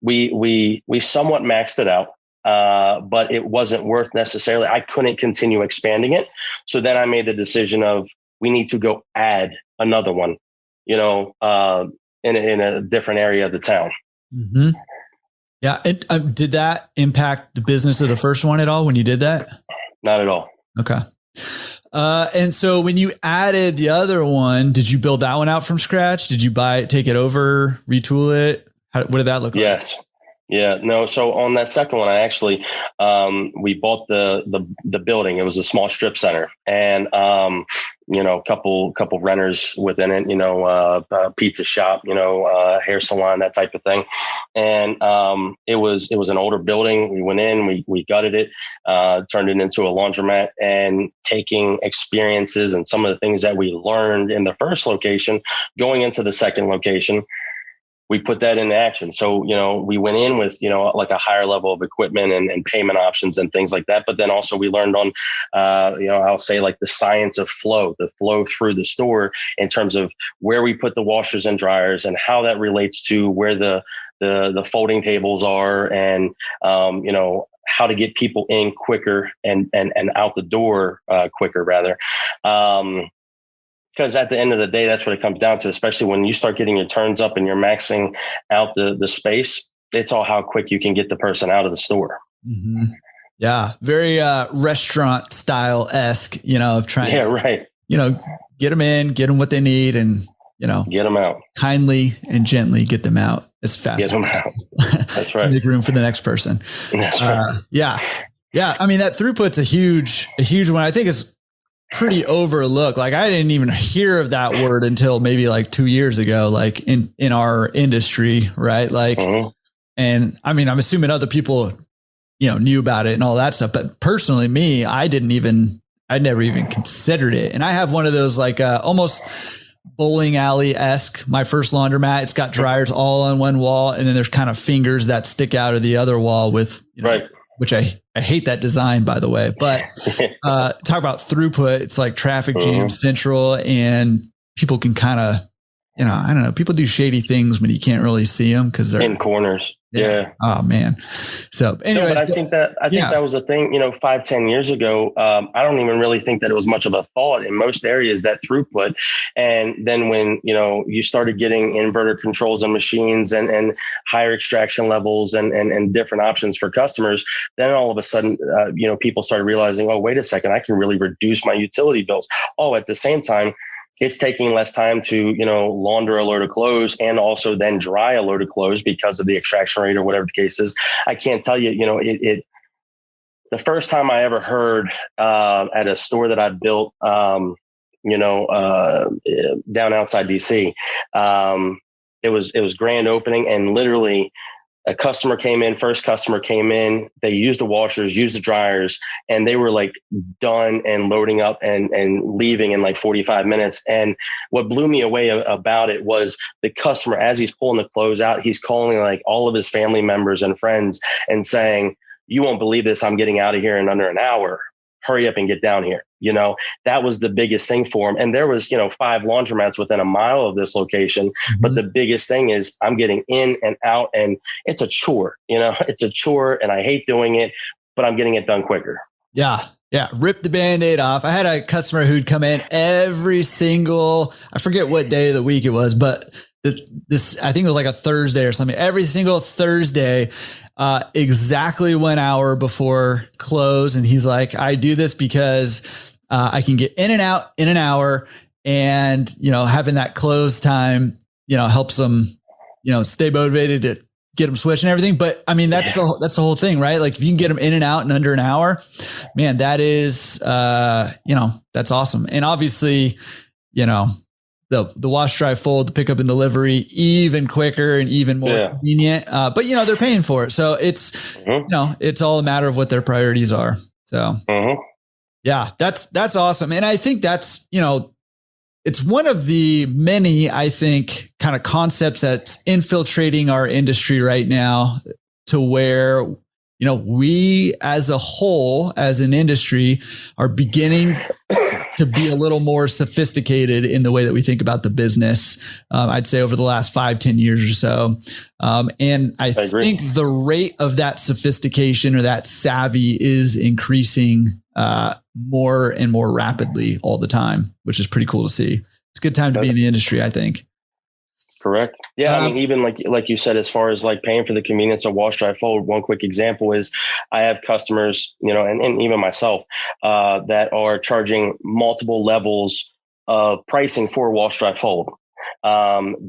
we somewhat maxed it out. But it wasn't worth necessarily. I couldn't continue expanding it. So then I made the decision of we need to go add another one, in a different area of the town. Mm-hmm. Yeah. And did that impact the business of the first one at all when you did that? Not at all. Okay. And so when you added the other one, did you build that one out from scratch? Did you take it over, retool it? What did that look like? Yes. Yeah, no. So on that second one, I actually, we bought the building. It was a small strip center and, a couple renters within it, pizza shop, hair salon, that type of thing. And, it was an older building. We went in, we gutted it, turned it into a laundromat, and taking experiences and some of the things that we learned in the first location, going into the second location, we put that into action. So, we went in with, like a higher level of equipment and payment options and things like that. But then also we learned on, I'll say like the science of the flow through the store in terms of where we put the washers and dryers and how that relates to where the folding tables are and, how to get people in quicker and out the door quicker rather. Because at the end of the day, that's what it comes down to, especially when you start getting your turns up and you're maxing out the space. It's all how quick you can get the person out of the store. Mm-hmm. Yeah. Very restaurant style-esque, of trying to, get them in, get them what they need and, get them out kindly and gently, get them out as fast as possible. That's right. Make room for the next person. That's right. Yeah. I mean, that throughput's a huge one. I think it's pretty overlooked. Like I didn't even hear of that word until maybe like 2 years ago, like in our industry. Right. Like, and I mean, I'm assuming other people, knew about it and all that stuff, but personally me, I'd never even considered it. And I have one of those like, almost bowling alley-esque, my first laundromat. It's got dryers all on one wall. And then there's kind of fingers that stick out of the other wall with, right. Which I hate that design, by the way, but talk about throughput. It's like traffic jam central and people can kind of, I don't know, people do shady things when you can't really see them because they're in corners. Yeah. Oh man. So anyway, but I think that was a thing, 5-10 years ago. I don't even really think that it was much of a thought in most areas, that throughput. And then when, you started getting inverter controls and machines and higher extraction levels and different options for customers, then all of a sudden, people started realizing, oh, wait a second, I can really reduce my utility bills. Oh, at the same time, it's taking less time to, launder a load of clothes and also then dry a load of clothes because of the extraction rate or whatever the case is. I can't tell you, the first time I ever heard at a store that I built, down outside DC, it was grand opening and literally first customer came in, they used the washers, used the dryers, and they were like done and loading up and leaving in like 45 minutes. And what blew me away about it was the customer, as he's pulling the clothes out, he's calling like all of his family members and friends and saying, "You won't believe this. I'm getting out of here in under an hour. Hurry up and get down here." That was the biggest thing for him. And there was, 5 laundromats within a mile of this location. Mm-hmm. But the biggest thing is I'm getting in and out and it's a chore, it's a chore and I hate doing it, but I'm getting it done quicker. Yeah. Yeah. Rip the Band-Aid off. I had a customer who'd come in every single, I forget what day of the week it was, but this, I think it was like a Thursday or something, every single Thursday, exactly 1 hour before close. And he's like, I do this because I can get in and out in an hour, and, having that close time, helps them, stay motivated to get them switched and everything. But I mean, that's the whole thing, right? Like if you can get them in and out in under an hour, man, that is, that's awesome. And obviously, the wash, dry, fold, the pickup and delivery, even quicker and even more convenient. But they're paying for it. So it's, it's all a matter of what their priorities are. So yeah, that's awesome. And I think that's, it's one of the many, I think, kind of concepts that's infiltrating our industry right now, to where, we as a whole, as an industry, are beginning to be a little more sophisticated in the way that we think about the business. I'd say over the last 5-10 years or so. And I think the rate of that sophistication or that savvy is increasing more and more rapidly all the time, which is pretty cool to see. It's a good time to be in the industry, I think. Correct. Yeah. I mean, even like you said, as far as like paying for the convenience of wash, dry, fold, one quick example is I have customers, and even myself, that are charging multiple levels of pricing for wash, dry, fold,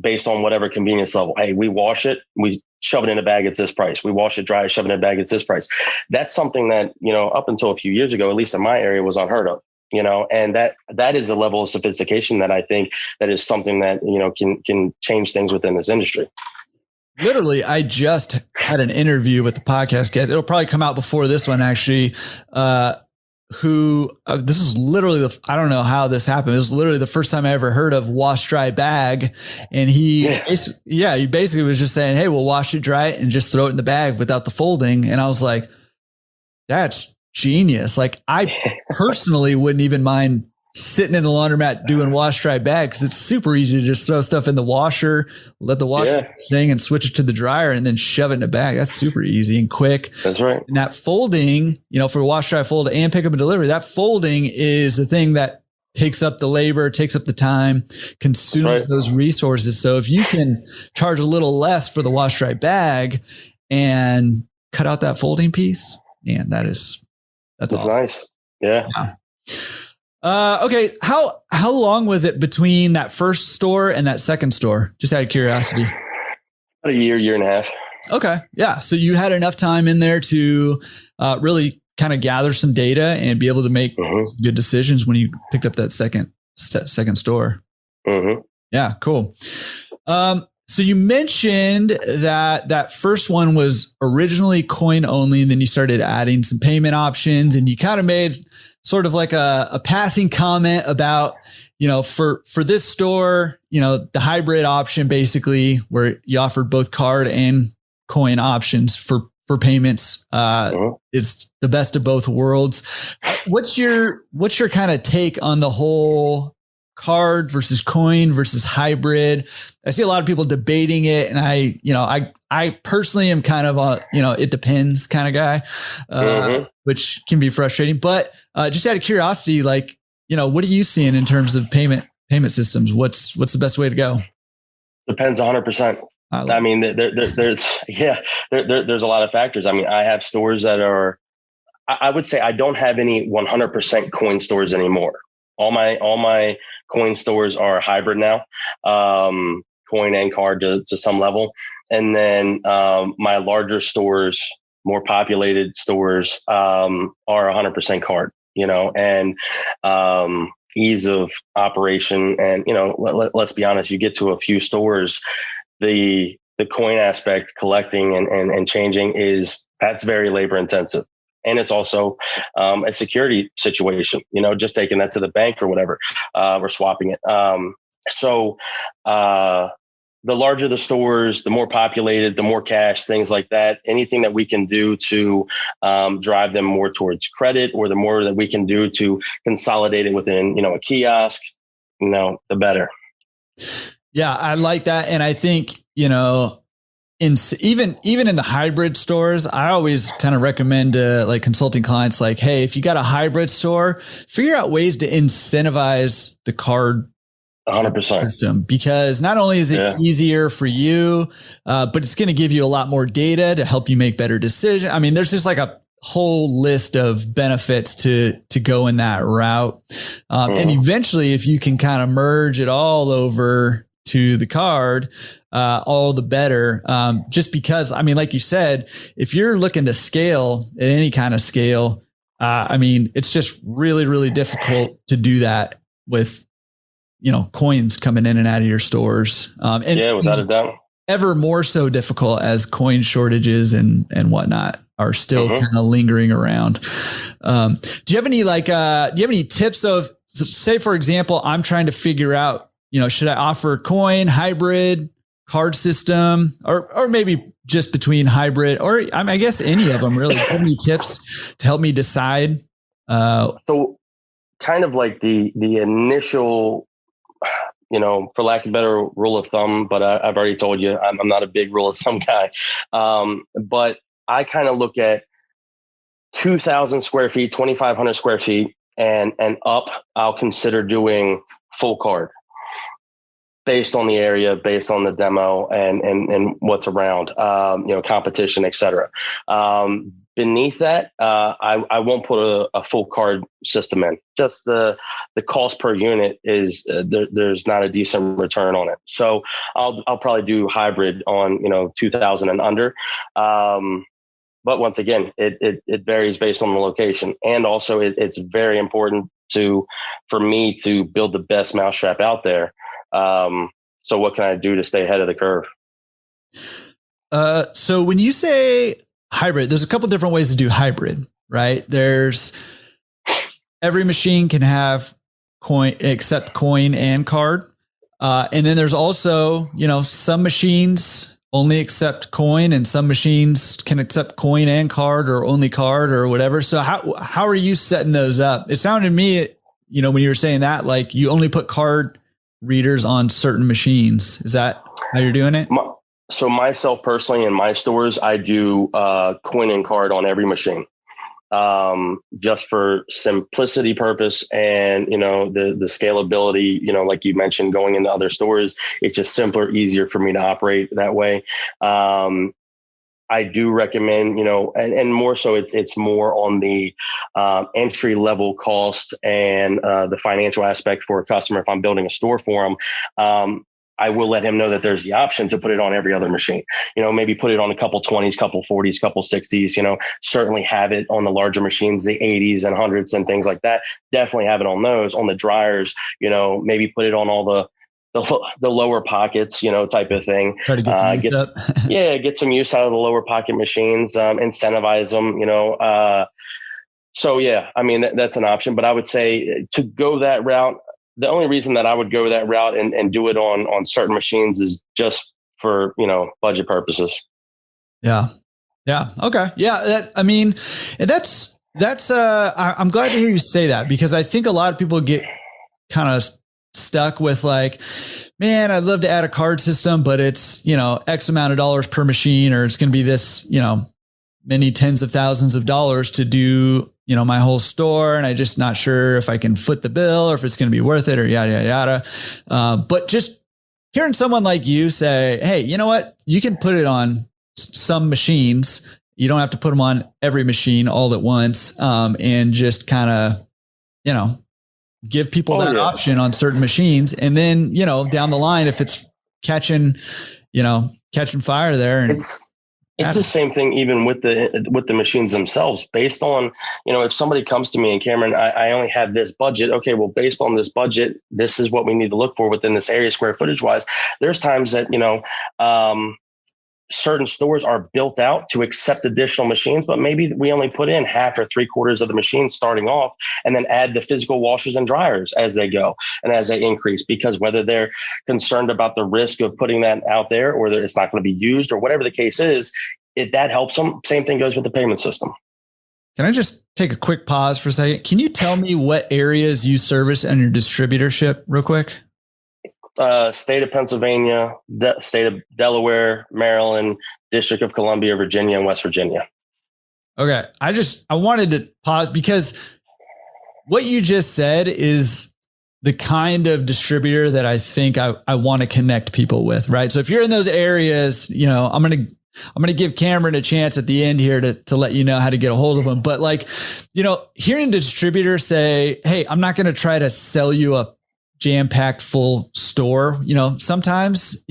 based on whatever convenience level. Hey, we wash it, we shove it in a bag, it's this price. We wash it dry, shove it in a bag, it's this price. That's something that, up until a few years ago, at least in my area, was unheard of. And that is a level of sophistication that I think that is something that, can change things within this industry. Literally, I just had an interview with the podcast guest. It'll probably come out before this one, actually, this is literally I don't know how this happened. This is literally the first time I ever heard of wash, dry bag. And he basically was just saying, hey, we'll wash it, dry it, and just throw it in the bag without the folding. And I was like, that's genius. Like I personally wouldn't even mind sitting in the laundromat doing wash, dry bag, because it's super easy to just throw stuff in the washer, let the washer sting, and switch it to the dryer, and then shove it in a bag. That's super easy and quick. That's right. And that folding, for wash, dry, fold, and pick up and delivery, that folding is the thing that takes up the labor, takes up the time, consumes those resources. So if you can charge a little less for the wash, dry bag and cut out that folding piece, man, that's awesome. Nice. Yeah. Okay. How long was it between that first store and that second store? Just out of curiosity. About a year and a half. Okay. Yeah. So you had enough time in there to really kind of gather some data and be able to make good decisions when you picked up that second store. Yeah. Cool. So you mentioned that first one was originally coin only, and then you started adding some payment options, and you kind of made sort of like a passing comment about, for this store, the hybrid option, basically where you offered both card and coin options for payments, is the best of both worlds. What's your kind of take on the whole card versus coin versus hybrid? I see a lot of people debating it, and I personally am kind of a, it depends kind of guy, which can be frustrating, but just out of curiosity, like, what are you seeing in terms of payment systems? What's the best way to go? Depends 100%. I mean, there's a lot of factors. I mean, I have stores that are, I would say I don't have any 100% coin stores anymore. All my coin stores are hybrid now, coin and card to some level. And then my larger stores, more populated stores, are 100% card, and ease of operation. And, let's be honest, you get to a few stores, the coin aspect, collecting and changing, that's very labor intensive. And it's also a security situation, just taking that to the bank or whatever, or swapping it. So the larger the stores, the more populated, the more cash, things like that. Anything that we can do to drive them more towards credit, or the more that we can do to consolidate it within, a kiosk, the better. Yeah, I like that. And I think, even in the hybrid stores, I always kind of recommend like consulting clients, like, hey, if you got a hybrid store, figure out ways to incentivize the card 100% system, because not only is it easier for you, but it's going to give you a lot more data to help you make better decisions. I mean, there's just like a whole list of benefits to go in that route. And eventually, if you can kind of merge it all over to the card, all the better. Just because, I mean, like you said, if you're looking to scale at any kind of scale, I mean, it's just really, really difficult to do that with, coins coming in and out of your stores. And without a doubt. Ever more so difficult as coin shortages and whatnot are still kind of lingering around. Do you have any tips of, say, for example, I'm trying to figure out, should I offer coin, hybrid, card system, or maybe just between hybrid, or I guess any of them really? Do you have any tips to help me decide? So kind of like the initial, for lack of a better rule of thumb, but I've already told you, I'm not a big rule of thumb guy. But I kind of look at 2,000 square feet, 2,500 square feet and up, I'll consider doing full card based on the area, based on the demo and what's around, competition, et cetera. Beneath that, I won't put a full card system in. Just the cost per unit is there's not a decent return on it. So I'll probably do hybrid on 2,000 and under. But once again, it varies based on the location, and also it's very important for me to build the best mousetrap out there. So what can I do to stay ahead of the curve? So when you say hybrid, there's a couple different ways to do hybrid, right? There's every machine can have coin, accept coin and card. And then there's also, some machines only accept coin and some machines can accept coin and card or only card or whatever. So how are you setting those up? It sounded to me, when you were saying that, like you only put card readers on certain machines. Is that how you're doing it? So myself personally, in my stores, I do coin and card on every machine, just for simplicity purpose and the scalability. Like you mentioned, going into other stores, it's just simpler, easier for me to operate that way. I do recommend, and more so, it's more on the entry level cost and the financial aspect for a customer. If I'm building a store for them, I will let him know that there's the option to put it on every other machine. Maybe put it on a couple 20s, couple 40s, couple 60s. Certainly have it on the larger machines, the 80s and 100s and things like that. Definitely have it on those. On the dryers, maybe put it on all the lower pockets, type of thing. Try to get get some use out of the lower pocket machines, incentivize them, so yeah, I mean, that's an option, but I would say to go that route, the only reason that I would go that route and do it on certain machines is just for, budget purposes. Yeah. Yeah. Okay. Yeah. I'm glad to hear you say that, because I think a lot of people get kind of stuck with like, man, I'd love to add a card system, but it's, X amount of dollars per machine, or it's going to be this, many tens of thousands of dollars to do, my whole store. And I'm just not sure if I can foot the bill or if it's going to be worth it or yada, yada, yada. But just hearing someone like you say, hey, you know what? You can put it on some machines. You don't have to put them on every machine all at once. And just kind of, give people that option on certain machines. And then, down the line, if it's catching fire there. And it's the same thing, even with the machines themselves, based on, if somebody comes to me and Cameron, I only have this budget. Okay, well, based on this budget, this is what we need to look for within this area, square footage wise. There's times that, certain stores are built out to accept additional machines, but maybe we only put in half or 3/4 of the machines starting off, and then add the physical washers and dryers as they go and as they increase, because whether they're concerned about the risk of putting that out there or that it's not going to be used or whatever the case is, if that helps them. Same thing goes with the payment system. Can I just take a quick pause for a second? Can you tell me what areas you service in your distributorship real quick? State of Pennsylvania, state of Delaware, Maryland, District of Columbia, Virginia, and West Virginia. Okay. I wanted to pause because what you just said is the kind of distributor that I think I want to connect people with, right? So if you're in those areas, I'm going to I'm going to give Cameron a chance at the end here to let you know how to get a hold of him. But like, hearing a distributor say, hey, I'm not going to try to sell you a jam-packed full store. Sometimes,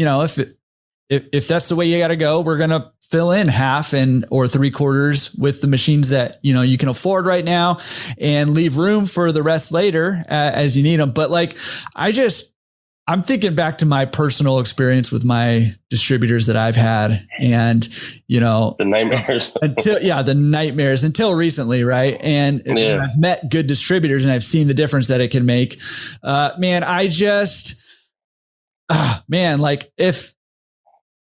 if that's the way you got to go, we're going to fill in half or 3/4 with the machines that, you can afford right now and leave room for the rest later as you need them. But like, I'm thinking back to my personal experience with my distributors that I've had and, the nightmares the nightmares until recently. Right. And I've met good distributors and I've seen the difference that it can make. Like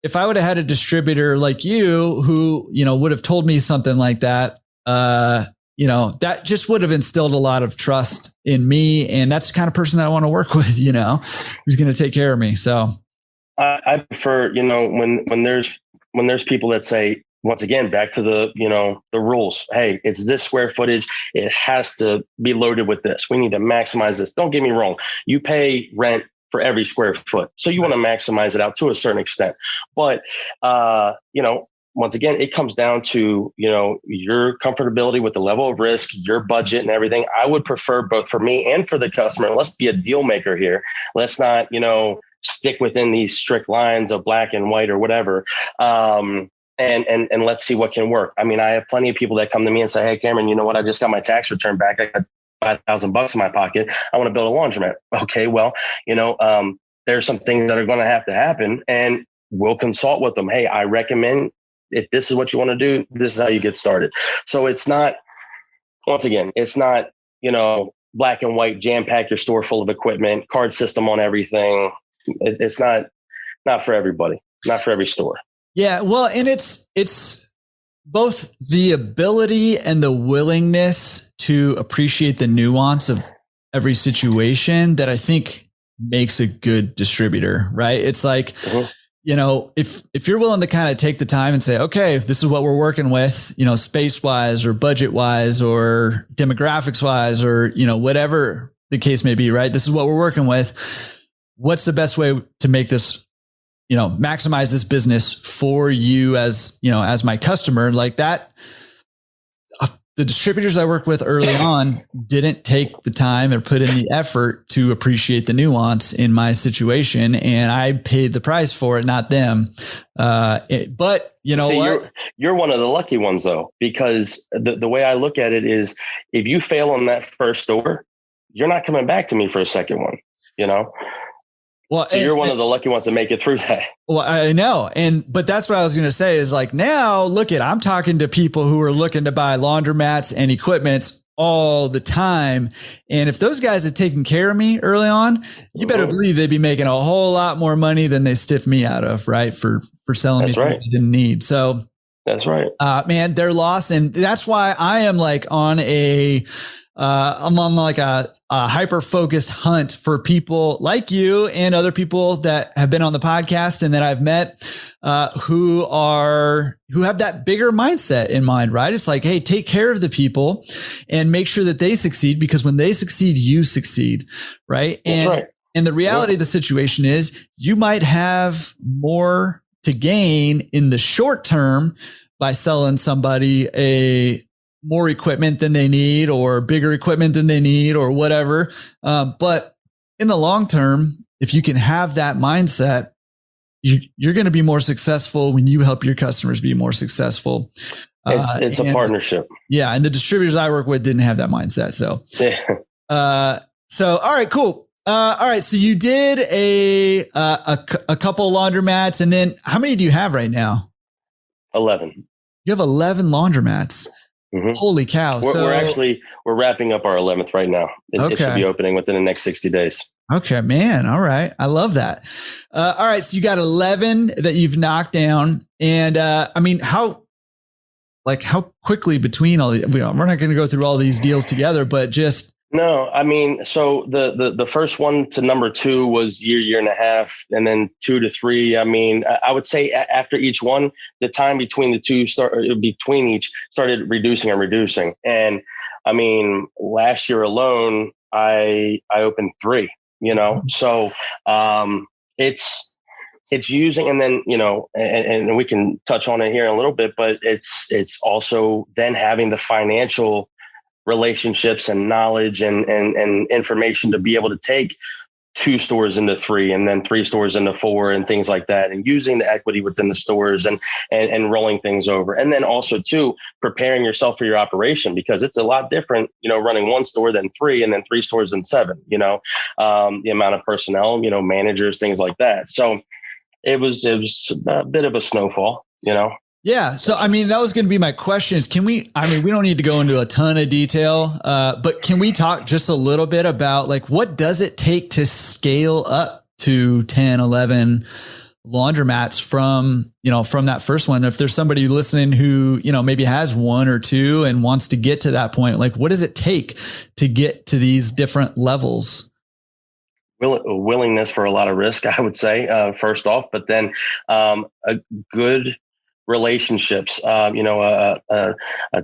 if I would have had a distributor like you who, would have told me something like that, that just would have instilled a lot of trust in me. And that's the kind of person that I want to work with, who's going to take care of me. So I prefer, when there's people that say, once again, back to the rules. Hey, it's this square footage. It has to be loaded with this. We need to maximize this. Don't get me wrong. You pay rent for every square foot. So you want to maximize it out to a certain extent. But, once again, it comes down to, your comfortability with the level of risk, your budget and everything. I would prefer both for me and for the customer. Let's be a deal maker here. Let's not, stick within these strict lines of black and white or whatever. And let's see what can work. I mean, I have plenty of people that come to me and say, hey, Cameron, you know what? I just got my tax return back. I got $5,000 in my pocket. I want to build a laundromat. Okay, well, there's some things that are going to happen and we'll consult with them. Hey, I recommend if this is what you want to do, this is how you get started. So it's not, once again, it's not, black and white, jam pack your store full of equipment, card system on everything. It's not for everybody, not for every store. Yeah. Well, and it's both the ability and the willingness to appreciate the nuance of every situation that I think makes a good distributor, right? It's like, if you're willing to kind of take the time and say, okay, this is what we're working with, space wise or budget wise or demographics wise, or, whatever the case may be, right? This is what we're working with. What's the best way to make this, maximize this business for you as my customer? Like that, the distributors I work with early on didn't take the time or put in the effort to appreciate the nuance in my situation. And I paid the price for it, not them. But you're one of the lucky ones though, because the way I look at it is if you fail on that first store, you're not coming back to me for a second one, Well, so you're one of the lucky ones to make it through that. Well, I know. But that's what I was going to say is like, now look I'm talking to people who are looking to buy laundromats and equipments all the time. And if those guys had taken care of me early on, you better believe they'd be making a whole lot more money than they stiffed me out of, right? For selling me what they didn't need. So that's right. Man, they're lost. And that's why I am like on I'm on like a hyper focused hunt for people like you and other people that have been on the podcast and that I've met, who have that bigger mindset in mind, right? It's like, hey, take care of the people and make sure that they succeed, because when they succeed, you succeed. Right. That's right. And the reality of the situation is you might have more to gain in the short term by selling somebody more equipment than they need or bigger equipment than they need or whatever. But in the long term, if you can have that mindset, you're going to be more successful when you help your customers be more successful. It's a partnership. Yeah. And the distributors I work with didn't have that mindset. So, all right, cool. All right. So you did a couple laundromats, and then how many do you have right now? 11. You have 11 laundromats. Mm-hmm. Holy cow. We're wrapping up our 11th right now. It should be opening within the next 60 days. Okay, man. All right. I love that. All right. So you got 11 that you've knocked down. And how quickly between all these, we're not going to go through all these deals together, but just. No, so the first one to number 2 was year and a half, and then 2 to 3. I would say after each one, the time between the two started reducing. And last year alone, I opened 3, so, it's it's using, and then, and we can touch on it here in a little bit, but it's also then having the financial relationships and knowledge and information to be able to take 2 stores into 3 and then 3 stores into 4 and things like that, and using the equity within the stores and rolling things over. And then also too, preparing yourself for your operation, because it's a lot different, running 1 store than 3 and then 3 stores than 7, the amount of personnel, managers, things like that. So it was a bit of a snowfall, Yeah. So, that was going to be my question is, we don't need to go into a ton of detail, but can we talk just a little bit about like, what does it take to scale up to 10, 11 laundromats from that first one? If there's somebody listening who, maybe has 1 or 2 and wants to get to that point, like what does it take to get to these different levels? Willingness for a lot of risk, I would say, first off, but then a good relationships. A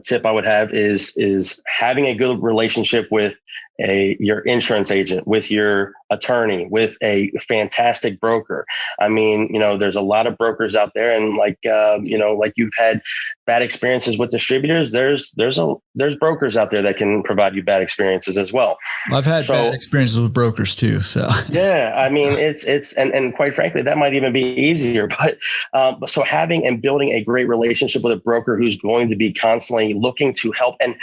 tip I would have is having a good relationship with your insurance agent, with your attorney, with a fantastic broker. There's a lot of brokers out there, and like you've had bad experiences with distributors. There's brokers out there that can provide you bad experiences as well. I've had bad experiences with brokers too. So yeah, it's and quite frankly, that might even be easier. But so having and building a great relationship with a broker who's going to be constantly looking to help and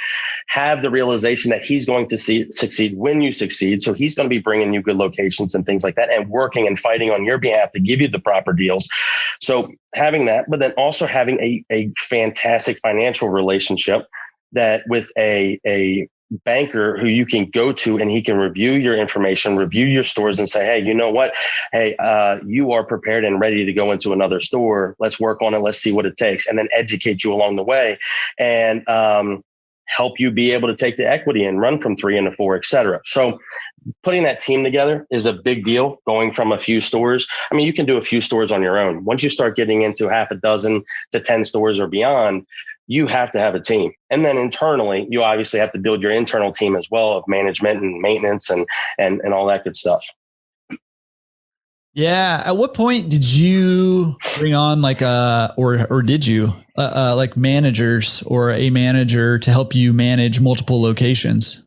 have the realization that he's going to succeed when you succeed. So he's going to be bringing you good locations and things like that, and working and fighting on your behalf to give you the proper deals. So having that, but then also having a fantastic financial relationship that with a banker who you can go to, and he can review your information, review your stores, and say, hey, you know what? Hey, you are prepared and ready to go into another store. Let's work on it. Let's see what it takes. And then educate you along the way, and help you be able to take the equity and run from 3 into 4, et cetera. So putting that team together is a big deal. Going from a few stores, you can do a few stores on your own. Once you start getting into half a dozen to 10 stores or beyond, you have to have a team. And then internally, you obviously have to build your internal team as well, of management and maintenance and all that good stuff. Yeah. At what point did you bring on or did you like managers or a manager to help you manage multiple locations?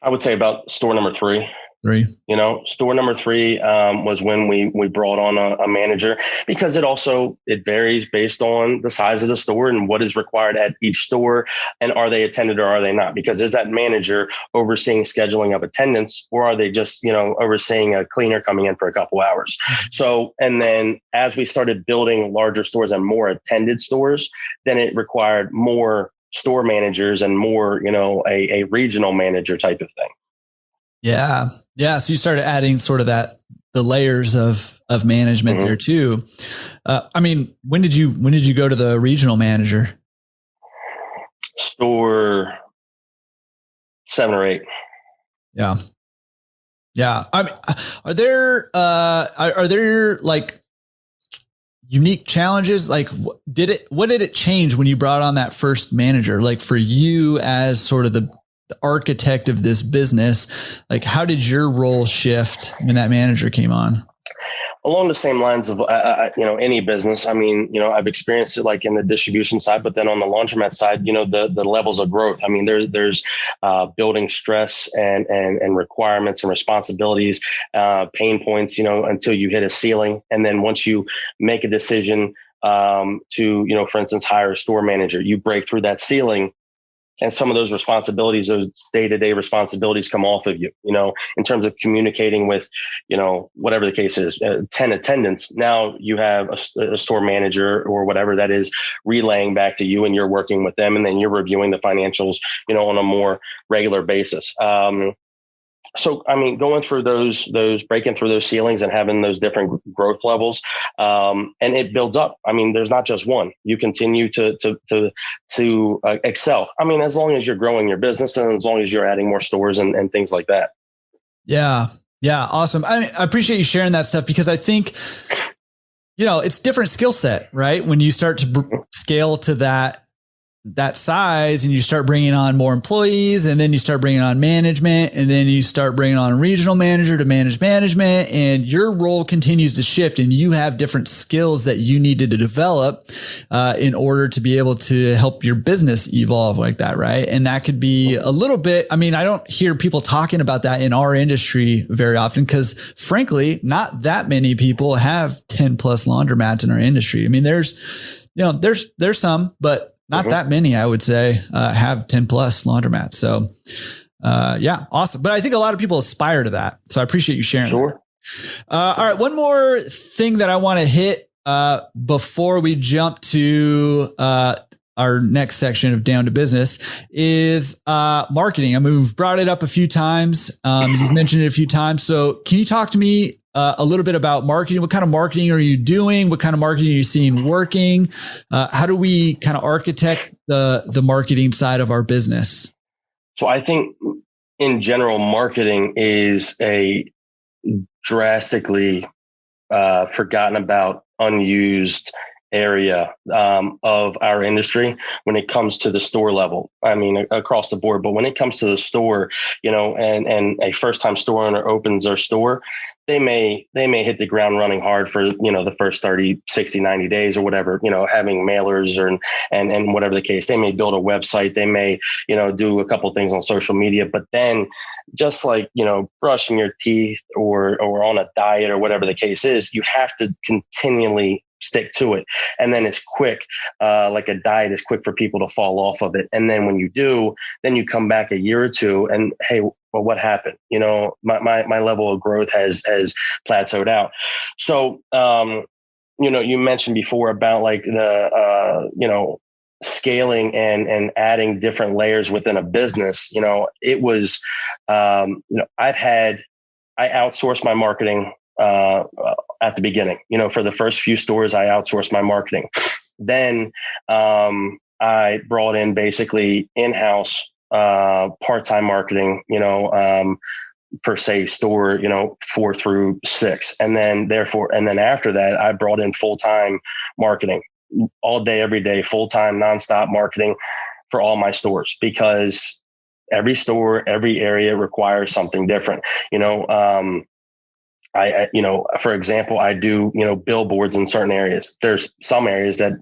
I would say about store number 3. Store number 3 was when we brought on a manager, because it varies based on the size of the store and what is required at each store, and are they attended or are they not? Because is that manager overseeing scheduling of attendance, or are they just overseeing a cleaner coming in for a couple hours? So, and then as we started building larger stores and more attended stores, then it required more store managers and more a regional manager type of thing. Yeah. Yeah. So you started adding sort of the layers of management there too. When did you go to the regional manager? Store 7 or 8. Yeah. Yeah. Are there like unique challenges? Like what did it change when you brought on that first manager? Like for you as sort of the architect of this business, like how did your role shift when that manager came on? Along the same lines of, any business. I've experienced it like in the distribution side, but then on the laundromat side, the levels of growth. There's building stress and requirements and responsibilities, pain points, until you hit a ceiling. And then once you make a decision to, for instance, hire a store manager, you break through that ceiling. And some of those responsibilities, those day-to-day responsibilities come off of you, in terms of communicating with, whatever the case is, 10 attendants. Now you have a store manager or whatever that is relaying back to you, and you're working with them, and then you're reviewing the financials, on a more regular basis. So, going through those breaking through those ceilings and having those different growth levels, and it builds up. There's not just one. You continue to excel. As long as you're growing your business and as long as you're adding more stores and things like that. Yeah. Yeah. Awesome. I appreciate you sharing that stuff, because I think, it's different skill set, right? When you start to scale to that that size and you start bringing on more employees, and then you start bringing on management, and then you start bringing on a regional manager to manage management, and your role continues to shift, and you have different skills that you needed to develop in order to be able to help your business evolve like that. Right. And that could be a little bit, I mean, I don't hear people talking about that in our industry very often, because frankly, not that many people have 10 plus laundromats in our industry. I mean, there's some, but not that many, I would say, have 10 plus laundromats. So, yeah, awesome. But I think a lot of people aspire to that. So I appreciate you sharing. Sure. All right. One more thing that I want to hit before we jump to our next section of Down to Business is marketing. I mean, we've brought it up a few times. You've mentioned it a few times. So can you talk to me a little bit about marketing? What kind of marketing are you doing? What kind of marketing are you seeing working? How do we kind of architect the marketing side of our business? So I think in general, marketing is a drastically forgotten about, unused area of our industry when it comes to the store level. I mean, across the board, but when it comes to the store, and a first time store owner opens their store, they may hit the ground running hard for, the first 30, 60, 90 days or whatever, having mailers and whatever the case. They may build a website. They may, do a couple of things on social media, but then just like, brushing your teeth or on a diet or whatever the case is, you have to continually stick to it. And then it's quick, like a diet is quick for people to fall off of it. And then when you do, then you come back a year or two and, hey, well, what happened? My level of growth has plateaued out. So, you mentioned before about like the, scaling and adding different layers within a business. It was, I outsourced my marketing at the beginning. For the first few stores, I outsourced my marketing. Then I brought in basically in-house part-time marketing, per se store, 4 through 6. And then after that, I brought in full-time marketing all day, every day, full-time, nonstop marketing for all my stores, because every store, every area requires something different. For example, I do, billboards in certain areas. There's some areas that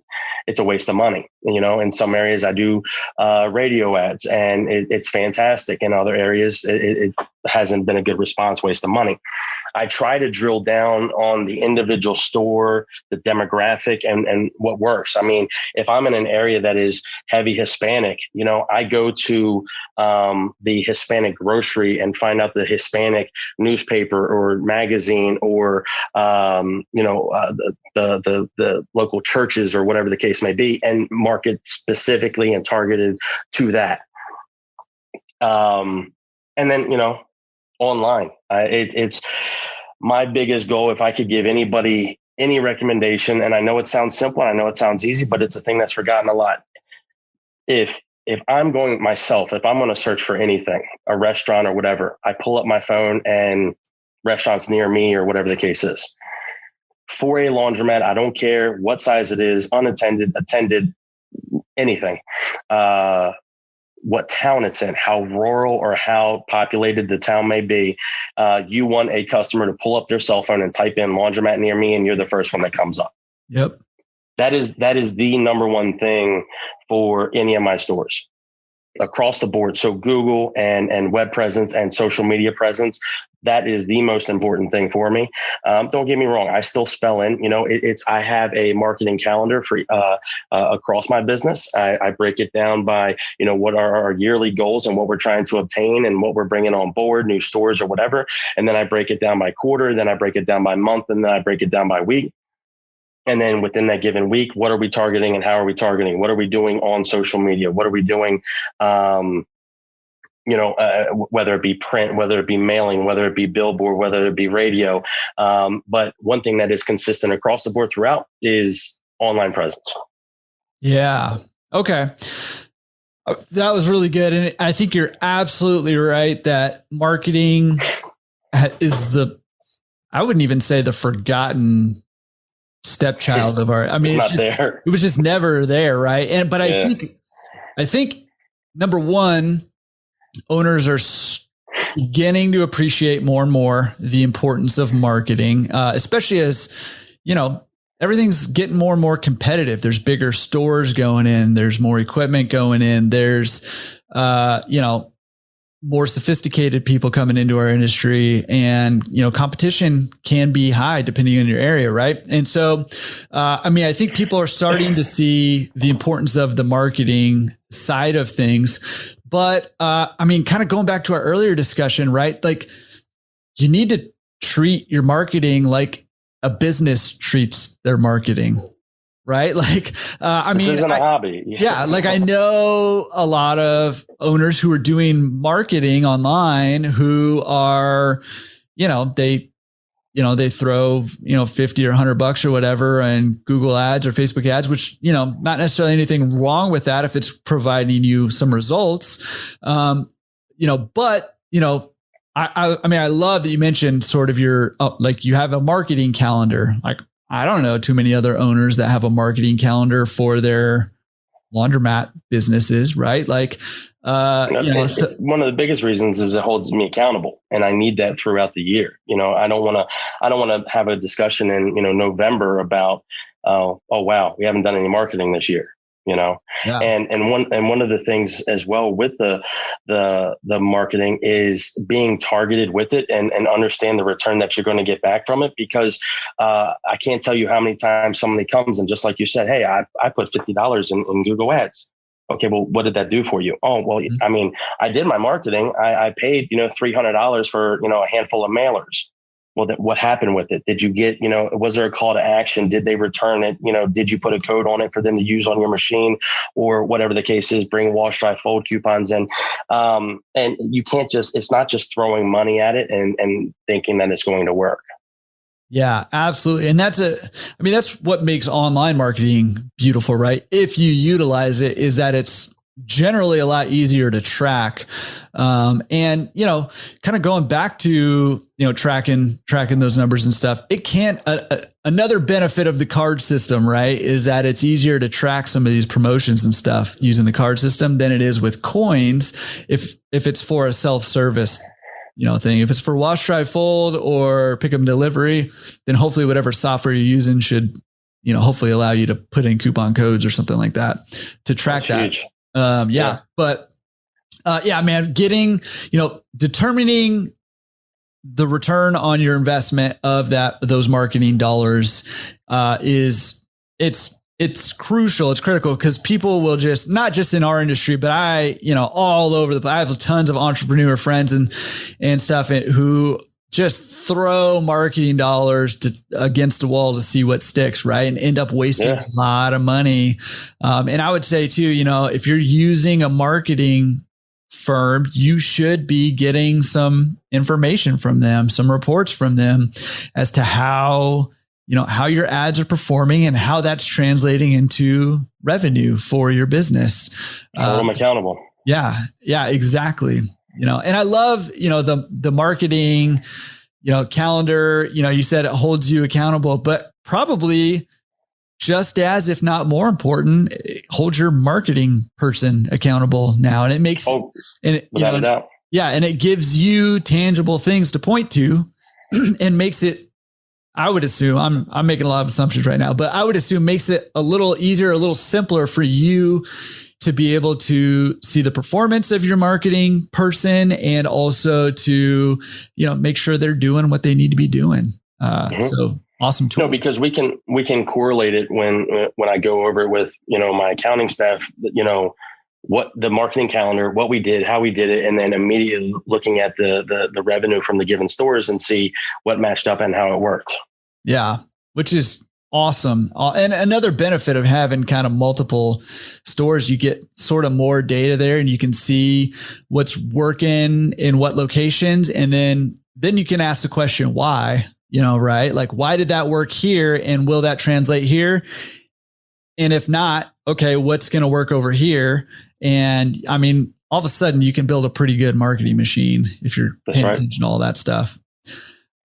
it's a waste of money, in some areas I do radio ads and it's fantastic. In other areas, it hasn't been a good response, waste of money. I try to drill down on the individual store, the demographic and what works. I mean, if I'm in an area that is heavy Hispanic, I go to the Hispanic grocery and find out the Hispanic newspaper or magazine or, the local churches or whatever the case may be, and market specifically and targeted to that. And then, online, it's my biggest goal. If I could give anybody any recommendation, and I know it sounds simple, and I know it sounds easy, but it's a thing that's forgotten a lot. If I'm going myself, if I'm going to search for anything, a restaurant or whatever, I pull up my phone and restaurants near me or whatever the case is. For a laundromat, I don't care what size it is, unattended, attended, anything. What town it's in, how rural or how populated the town may be. You want a customer to pull up their cell phone and type in laundromat near me, and you're the first one that comes up. Yep. That is the number one thing for any of my stores across the board. So Google and web presence and social media presence, that is the most important thing for me. Don't get me wrong. I still spell in, I have a marketing calendar for across my business. I break it down by, what are our yearly goals and what we're trying to obtain and what we're bringing on board, new stores or whatever. And then I break it down by quarter, then I break it down by month, and then I break it down by week. And then within that given week, what are we targeting and how are we targeting? What are we doing on social media? What are we doing, whether it be print, whether it be mailing, whether it be billboard, whether it be radio. But one thing that is consistent across the board throughout is online presence. Yeah. Okay. That was really good. And I think you're absolutely right that marketing is I wouldn't even say the forgotten stepchild of our, I mean, it was just never there. Right. But I think I think number one, owners are beginning to appreciate more and more the importance of marketing, especially as, everything's getting more and more competitive. There's bigger stores going in, there's more equipment going in, there's, more sophisticated people coming into our industry, and, competition can be high depending on your area. Right. And so, I think people are starting to see the importance of the marketing side of things, but, kind of going back to our earlier discussion, right? Like, you need to treat your marketing like a business treats their marketing. Right. Like, this isn't a hobby. Yeah. Like, I know a lot of owners who are doing marketing online who are, they throw, 50 or $100 or whatever and Google ads or Facebook ads, which, not necessarily anything wrong with that if it's providing you some results. I love that you mentioned sort of you have a marketing calendar. Like, I don't know too many other owners that have a marketing calendar for their laundromat businesses, right? Like, one of the biggest reasons is it holds me accountable, and I need that throughout the year. I don't want to have a discussion in, November about, oh wow, we haven't done any marketing this year. Yeah. And one of the things as well with the marketing is being targeted with it and understand the return that you're going to get back from it. Because I can't tell you how many times somebody comes and, just like you said, hey, I put $50 in Google ads. Okay, well, what did that do for you? Oh, well, I did my marketing. I paid, $300 for, a handful of mailers. Well, what happened with it? Did you get, was there a call to action? Did they return it? Did you put a code on it for them to use on your machine, or whatever the case is, bring wash, dry, fold coupons in. And you can't it's not just throwing money at it and thinking that it's going to work. Yeah, absolutely. And that's what makes online marketing beautiful, right? If you utilize it, is that it's generally a lot easier to track. And, kind of going back to, tracking those numbers and stuff, it can't, another benefit of the card system, right, is that it's easier to track some of these promotions and stuff using the card system than it is with coins. If it's for a self-service, thing, if it's for wash, dry, fold or pick up and delivery, then hopefully whatever software you're using should, hopefully allow you to put in coupon codes or something like that to track that. Huge. But man, determining the return on your investment of those marketing dollars, it's crucial. It's critical, because people will just, not just in our industry, but all over I have tons of entrepreneur friends and stuff who just throw marketing dollars against the wall to see what sticks, right? And end up wasting a lot of money. And I would say too, if you're using a marketing firm, you should be getting some information from them, some reports from them as to how your ads are performing and how that's translating into revenue for your business. Hold them accountable. Yeah, exactly. And I love, the marketing, calendar, you said it holds you accountable, but probably just as, if not more important, it holds your marketing person accountable now. And it makes, without a doubt. Yeah. And it gives you tangible things to point to and makes it, I would assume, I'm making a lot of assumptions right now, but I would assume makes it a little easier, a little simpler for you to be able to see the performance of your marketing person, and also to, make sure they're doing what they need to be doing. So awesome tool. No, because we can correlate it when I go over it with, my accounting staff, what the marketing calendar, what we did, how we did it, and then immediately looking at the revenue from the given stores and see what matched up and how it worked. Yeah, which is awesome. And another benefit of having kind of multiple stores, you get sort of more data there, and you can see what's working in what locations. And then you can ask the question, why, right? Like, why did that work here? And will that translate here? And if not, okay, what's going to work over here? And all of a sudden you can build a pretty good marketing machine if you're paying attention to all that stuff.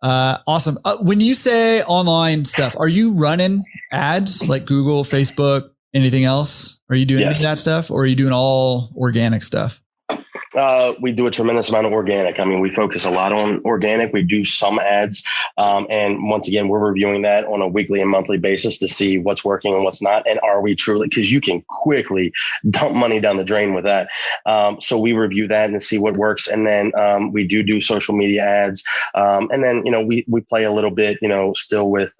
Awesome. When you say online stuff, are you running ads like Google, Facebook, Anything else? Are you doing any of that stuff, or are you doing all organic stuff? We do a tremendous amount of organic. I mean, we focus a lot on organic. We do some ads. And once again, we're reviewing that on a weekly and monthly basis to see what's working and what's not. And are we truly, because you can quickly dump money down the drain with that. So we review that and see what works. And then we do social media ads. And then, we play a little bit, still with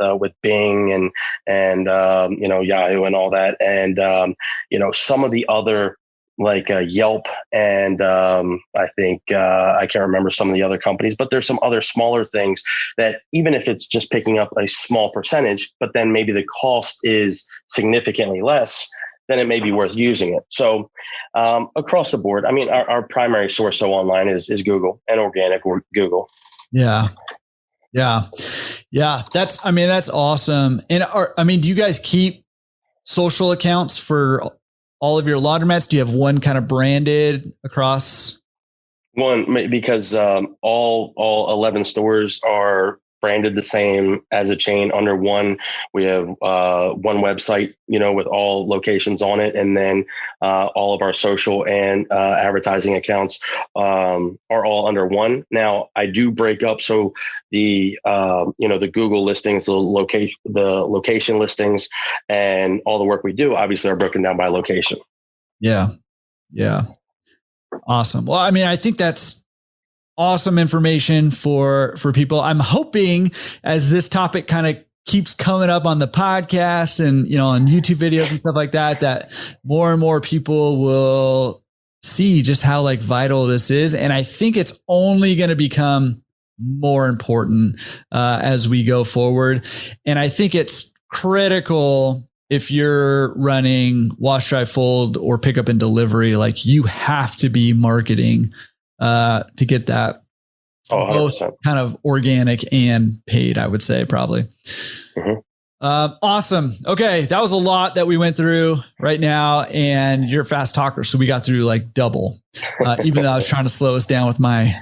Bing and Yahoo and all that. And, some of the other, like Yelp and I think I can't remember some of the other companies, but there's some other smaller things that even if it's just picking up a small percentage, but then maybe the cost is significantly less, then it may be worth using it. So across the board, I mean, our primary source online is Google and organic or Google. Yeah. That's awesome. And do you guys keep social accounts for all of your laundromats? Do you have one kind of branded across? One, because all 11 stores are branded the same as a chain under one. We have one website, with all locations on it. And then all of our social and advertising accounts are all under one. Now, I do break up. So the Google listings, the location listings, and all the work we do obviously are broken down by location. Yeah. Awesome. Well, I think that's awesome information for people. I'm hoping as this topic kind of keeps coming up on the podcast and, on YouTube videos and stuff like that, that more and more people will see just how vital this is. And I think it's only going to become more important as we go forward. And I think it's critical if you're running wash, dry, fold, or pickup and delivery, you have to be marketing to get that both kind of organic and paid, I would say probably. Mm-hmm. Awesome. Okay. That was a lot that we went through right now, and you're a fast talker. So we got through double, even though I was trying to slow us down with my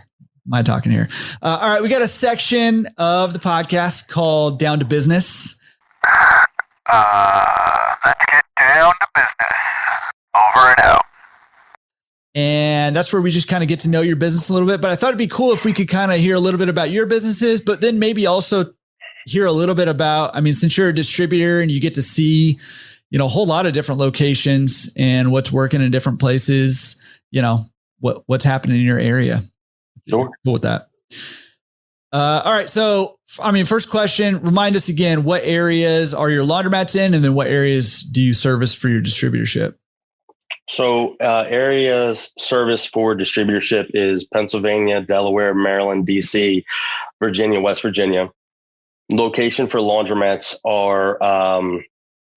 talking here. All right. We got a section of the podcast called Down to Business. Let's get down to business. Over and out. And that's where we just kind of get to know your business a little bit. But I thought it'd be cool if we could kind of hear a little bit about your businesses, but then maybe also hear a little bit about, since you're a distributor and you get to see, a whole lot of different locations and what's working in different places, what's happening in your area. Sure. Cool with that. All right. So, first question, remind us again, what areas are your laundromats in? And then what areas do you service for your distributorship? So areas service for distributorship is Pennsylvania, Delaware, Maryland, DC, Virginia, West Virginia. Location for laundromats are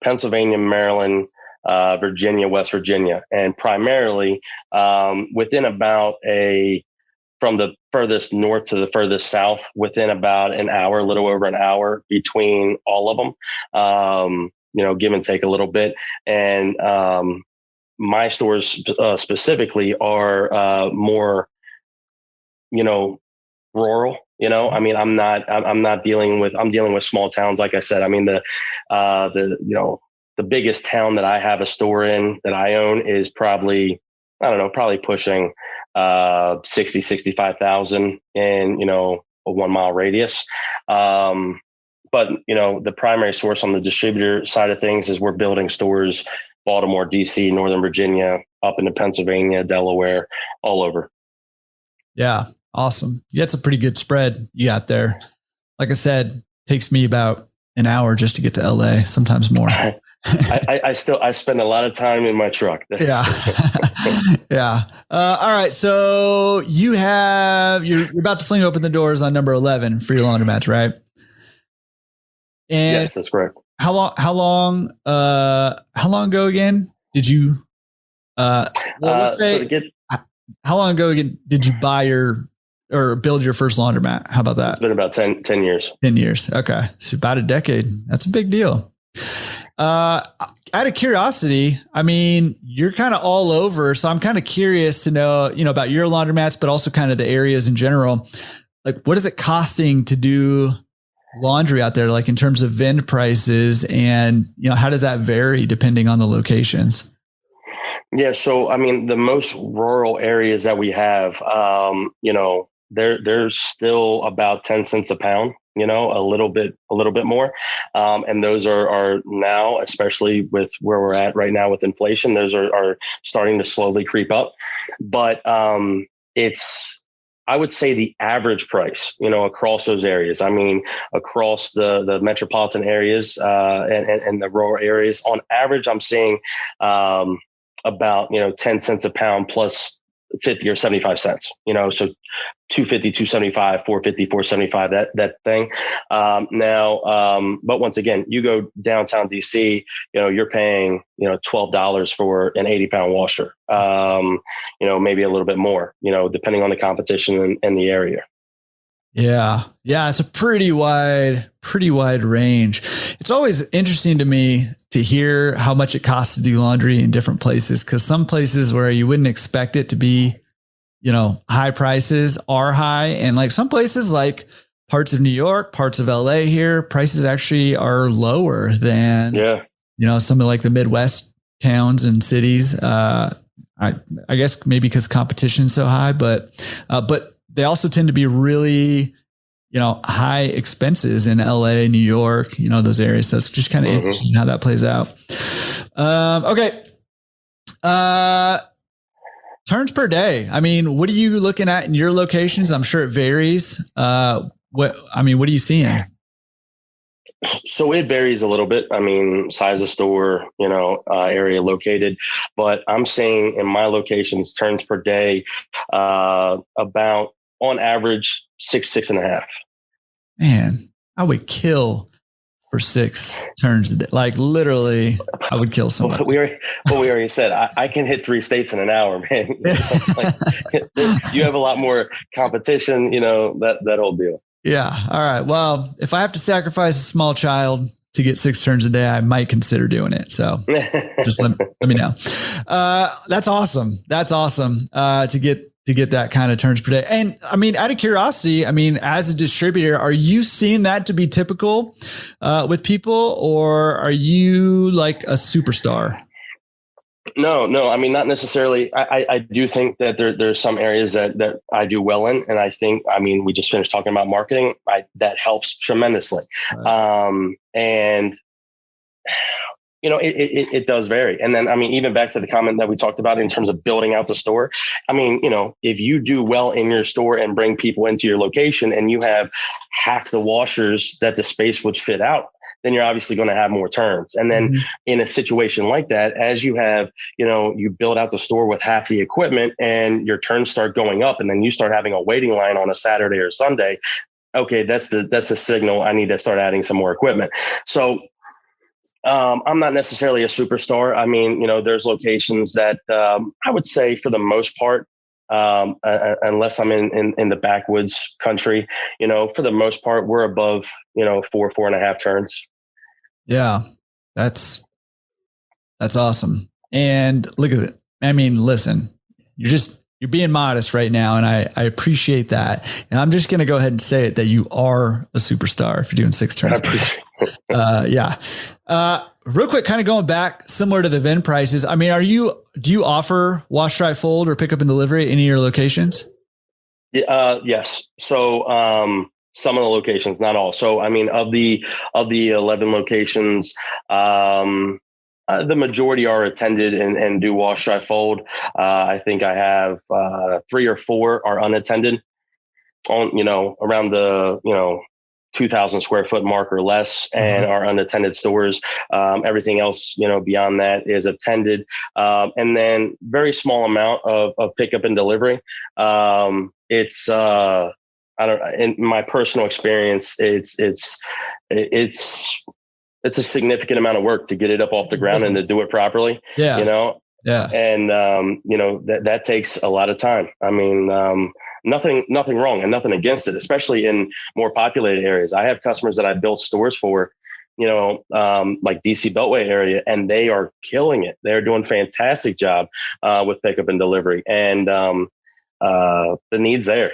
Pennsylvania, Maryland, Virginia, West Virginia, and primarily within about from the furthest north to the furthest south, within about an hour, a little over an hour between all of them, give and take a little bit. And my stores specifically are more, rural. I'm dealing with small towns. Like I said, the biggest town that I have a store in that I own is probably pushing 65,000 in, a 1 mile radius. But the primary source on the distributor side of things is we're building stores, Baltimore, DC, Northern Virginia, up into Pennsylvania, Delaware, all over. Yeah. Awesome. Yeah, it's a pretty good spread you got there. Like I said, takes me about an hour just to get to LA, sometimes more. I spend a lot of time in my truck. Yeah. Yeah. All right. So you're about to fling open the doors on number 11 for your laundromats, right? And yes, that's correct. How long ago again did you, let's say, how long ago again did you buy or build your first laundromat? How about that? It's been about 10 years. 10 years. Okay. So about a decade. That's a big deal. Out of curiosity, you're kind of all over. So I'm kind of curious to know, about your laundromats, but also kind of the areas in general. What is it costing to do laundry out there, like in terms of vend prices, and, you know, how does that vary depending on the locations? Yeah. So, I mean, the most rural areas that we have, you know, they're still about 10 cents a pound, you know, a little bit more. And those are now, especially with where we're at right now with inflation, those are starting to slowly creep up. But I would say the average price, you know, across those areas, I mean, across the metropolitan areas and the rural areas, on average, I'm seeing about, you know, 10 cents a pound plus 50 or 75 cents, you know, so 250, 275, 450, 475, that thing. But once again, you go downtown DC, you know, you're paying, you know, $12 for an 80-pound washer, you know, maybe a little bit more, you know, depending on the competition and the area. Yeah. Yeah. It's a pretty wide range. It's always interesting to me to hear how much it costs to do laundry in different places. Cause some places where you wouldn't expect it to be, you know, high prices are high. And like some places like parts of New York, parts of LA here, prices actually are lower than, you know, some of like the Midwest towns and cities. I guess maybe because competition's so high, but they also tend to be really, you know, high expenses in LA, New York, you know, those areas. So it's just kind of interesting how that plays out. Okay. Turns per day. I mean, what are you looking at in your locations? I'm sure it varies. What are you seeing? So it varies a little bit. I mean, size of store, you know, area located, but I'm seeing in my locations turns per day, about on average, 6.5. Man, I would kill for 6 turns a day. Like literally, I would kill someone. We already said I can hit 3 states in an hour, man. Like, you have a lot more competition, you know, that whole deal. Yeah. All right. Well, if I have to sacrifice a small child to get 6 turns a day, I might consider doing it. So just let me know. That's awesome. That's awesome. To get that kind of turns per day. And I mean, out of curiosity, I mean, as a distributor, are you seeing that to be typical with people, or are you like a superstar? No. I mean, not necessarily. I do think that there's some areas that I do well in. And I think, I mean, we just finished talking about marketing. That helps tremendously. Right. And you know, it does vary. And then, I mean, even back to the comment that we talked about in terms of building out the store. I mean, you know, if you do well in your store and bring people into your location and you have half the washers that the space would fit out, then you're obviously going to have more turns. And then in a situation like that, as you have, you know, you build out the store with half the equipment and your turns start going up, and then you start having a waiting line on a Saturday or Sunday. Okay, that's the signal. I need to start adding some more equipment. So I'm not necessarily a superstar. I mean, you know, there's locations that I would say for the most part, unless I'm in the backwoods country, you know, for the most part, we're above, you know, 4.5 turns. Yeah, that's awesome. And look at it. I mean, listen, you're being modest right now, and I appreciate that. And I'm just going to go ahead and say it that you are a superstar if you're doing 6 turns. Yeah. Real quick, kind of going back similar to the vend prices. I mean, do you offer wash, dry, fold, or pick up and delivery at any of your locations? Yes. So, some of the locations, not all. So, I mean, of the 11 locations, the majority are attended and do wash, dry, fold. I think I have 3 or 4 are unattended on, you know, around the, you know, 2,000 square foot mark or less, and our unattended stores. Everything else, you know, beyond that is attended. And then very small amount of pickup and delivery. It's in my personal experience, it's a significant amount of work to get it up off the ground and to do it properly. Yeah. You know? Yeah. And, you know, that takes a lot of time. I mean, nothing wrong and nothing against it, especially in more populated areas. I have customers that I built stores for, you know, like DC Beltway area, and they are killing it. They're doing a fantastic job with pickup and delivery, and the need's there.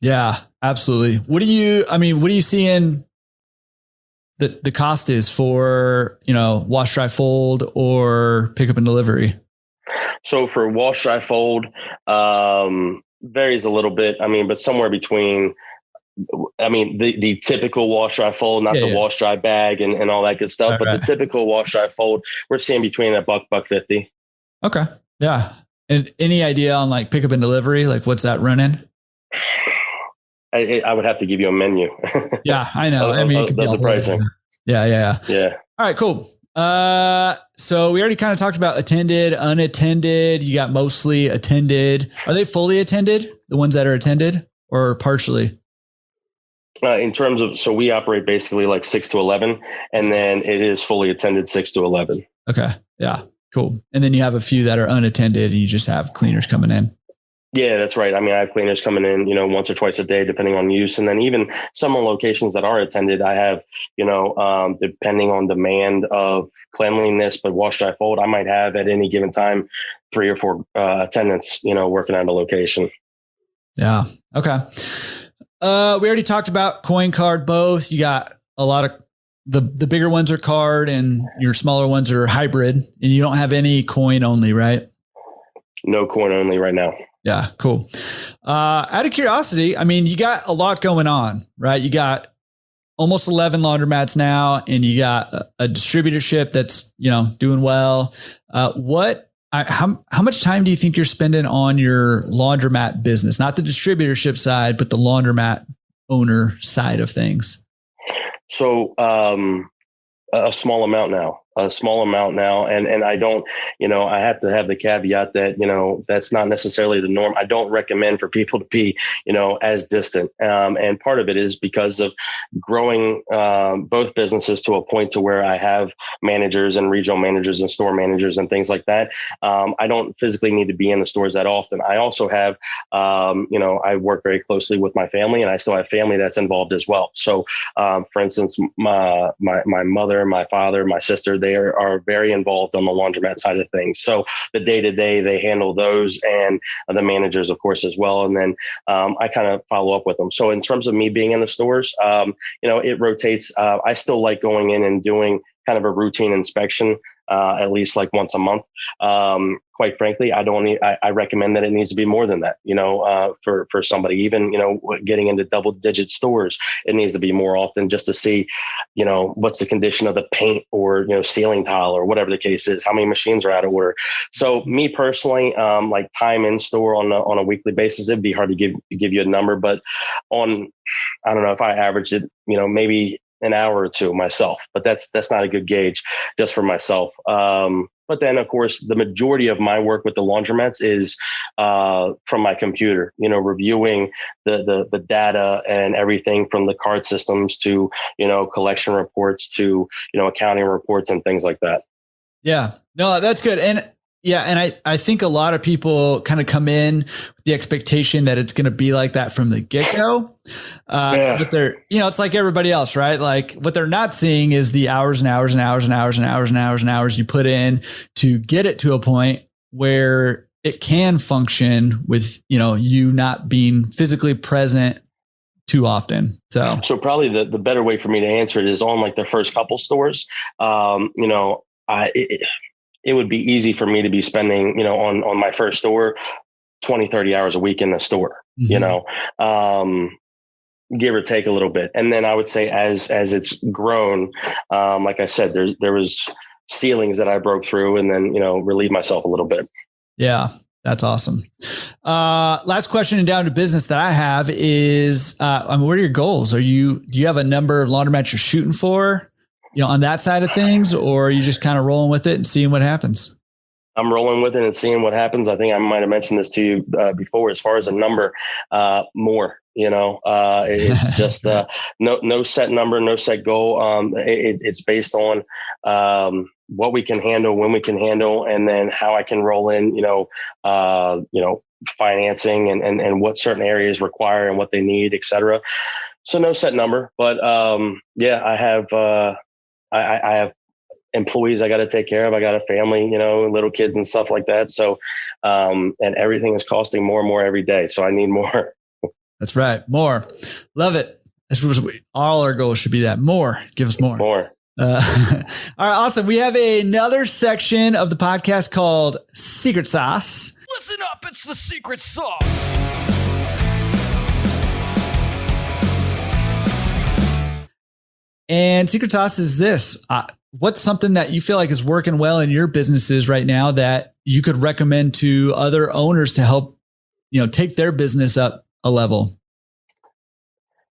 Yeah, absolutely. What are you seeing the cost is for, wash, dry, fold or pick up and delivery? So for wash, dry, fold, varies a little bit. But somewhere between, the typical wash, dry, fold, not the wash, dry bag and all that good stuff, but the typical wash, dry, fold, we're seeing between $1.50. Okay. Yeah. And any idea on like pick up and delivery? Like what's that running? I would have to give you a menu. Yeah, I know. It could be the pricing. Yeah. All right, cool. So we already kind of talked about attended, unattended. You got mostly attended. Are they fully attended? The ones that are attended or partially? In terms of, so we operate basically like 6 to 11, and then it is fully attended 6 to 11. Okay. Yeah. Cool. And then you have a few that are unattended and you just have cleaners coming in. Yeah, that's right. I have cleaners coming in, once or twice a day, depending on use. And then even some locations that are attended, I have, depending on demand of cleanliness, but wash, dry, fold, I might have at any given time 3 or 4 attendants, working at a location. Yeah. Okay. We already talked about coin card, both. You got a lot of the bigger ones are card and your smaller ones are hybrid, and you don't have any coin only, right? No coin only right now. Yeah, cool. Out of curiosity, you got a lot going on, right? You got almost 11 laundromats now, and you got a distributorship that's, doing well. How much time do you think you're spending on your laundromat business? Not the distributorship side, but the laundromat owner side of things. So, a small amount now. And I don't, I have to have the caveat that, that's not necessarily the norm. I don't recommend for people to be, as distant. And part of it is because of growing both businesses to a point to where I have managers and regional managers and store managers and things like that. I don't physically need to be in the stores that often. I also have, I work very closely with my family, and I still have family that's involved as well. So, for instance, my mother, my father, my sister, they are very involved on the laundromat side of things. So the day-to-day, they handle those, and the managers, of course, as well. And then I kind of follow up with them. So in terms of me being in the stores, it rotates. I still like going in and doing kind of a routine inspection, at least like once a month. Quite frankly, I recommend that it needs to be more than that, for somebody, even, getting into double digit stores, it needs to be more often just to see, what's the condition of the paint or, ceiling tile or whatever the case is, how many machines are out of order. So me personally, like time in store on a weekly basis, it'd be hard to give you a number, but I don't know if I averaged it, maybe an hour or two myself, but that's not a good gauge just for myself. But then, of course, the majority of my work with the laundromats is from my computer, reviewing the data and everything from the card systems to, collection reports to, accounting reports and things like that. Yeah, no, that's good. And I think a lot of people kind of come in with the expectation that it's going to be like that from the get-go. But they're, it's like everybody else, right? Like what they're not seeing is the hours and hours and hours and hours and hours and hours and hours you put in to get it to a point where it can function with, you not being physically present too often. So probably the better way for me to answer it is on like the first couple stores, it would be easy for me to be spending, on my first store, 20, 30 hours a week in the store, give or take a little bit. And then I would say as it's grown, like I said, there was ceilings that I broke through and then, relieve myself a little bit. Yeah, that's awesome. Last question and down to business that I have is, what are your goals? Do you have a number of laundromats you're shooting for? On that side of things, or are you just kind of rolling with it and seeing what happens? I'm rolling with it and seeing what happens. I think I might have mentioned this to you before, as far as a number, more, it's just no set number, no set goal. It's based on what we can handle, when we can handle, and then how I can roll in, financing and what certain areas require and what they need, et cetera. So no set number, but I have, I have employees I got to take care of. I got a family, little kids and stuff like that. So, and everything is costing more and more every day. So I need more. That's right. More. Love it. All our goals should be that. More. Give us more. More. All right, awesome. We have another section of the podcast called Secret Sauce. Listen up, it's the secret sauce. And Secret Sauce is this. What's something that you feel like is working well in your businesses right now that you could recommend to other owners to help, take their business up a level?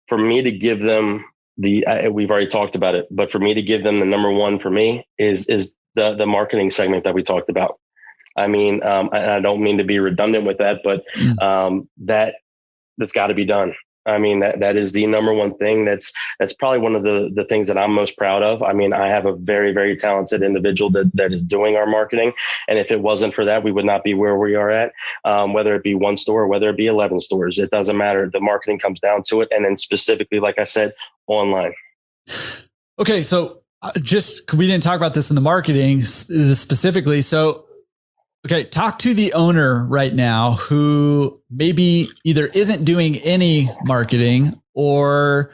For me to give them we've already talked about it, but for me to give them the number one for me is the marketing segment that we talked about. I mean, I don't mean to be redundant with that, but that's got to be done. I mean, that is the number one thing. That's probably one of the things that I'm most proud of. I mean, I have a very, very talented individual that is doing our marketing. And if it wasn't for that, we would not be where we are at, whether it be one store, whether it be 11 stores, it doesn't matter. The marketing comes down to it. And then specifically, like I said, online. Okay. So we didn't talk about this in the marketing specifically. So, okay, talk to the owner right now who maybe either isn't doing any marketing or,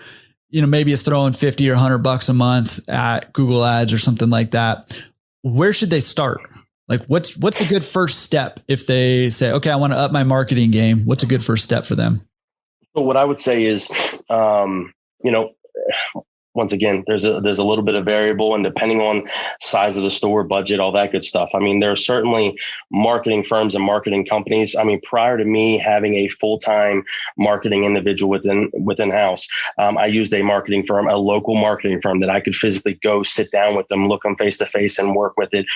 maybe is throwing 50 or $100 a month at Google Ads or something like that. Where should they start? Like what's a good first step if they say, okay, I want to up my marketing game? What's a good first step for them? So what I would say is, once again, there's a little bit of variable, and depending on size of the store, budget, all that good stuff. I mean, there are certainly marketing firms and marketing companies. I mean, prior to me having a full-time marketing individual within house, I used a marketing firm, a local marketing firm that I could physically go sit down with them, look them face to face, and work with it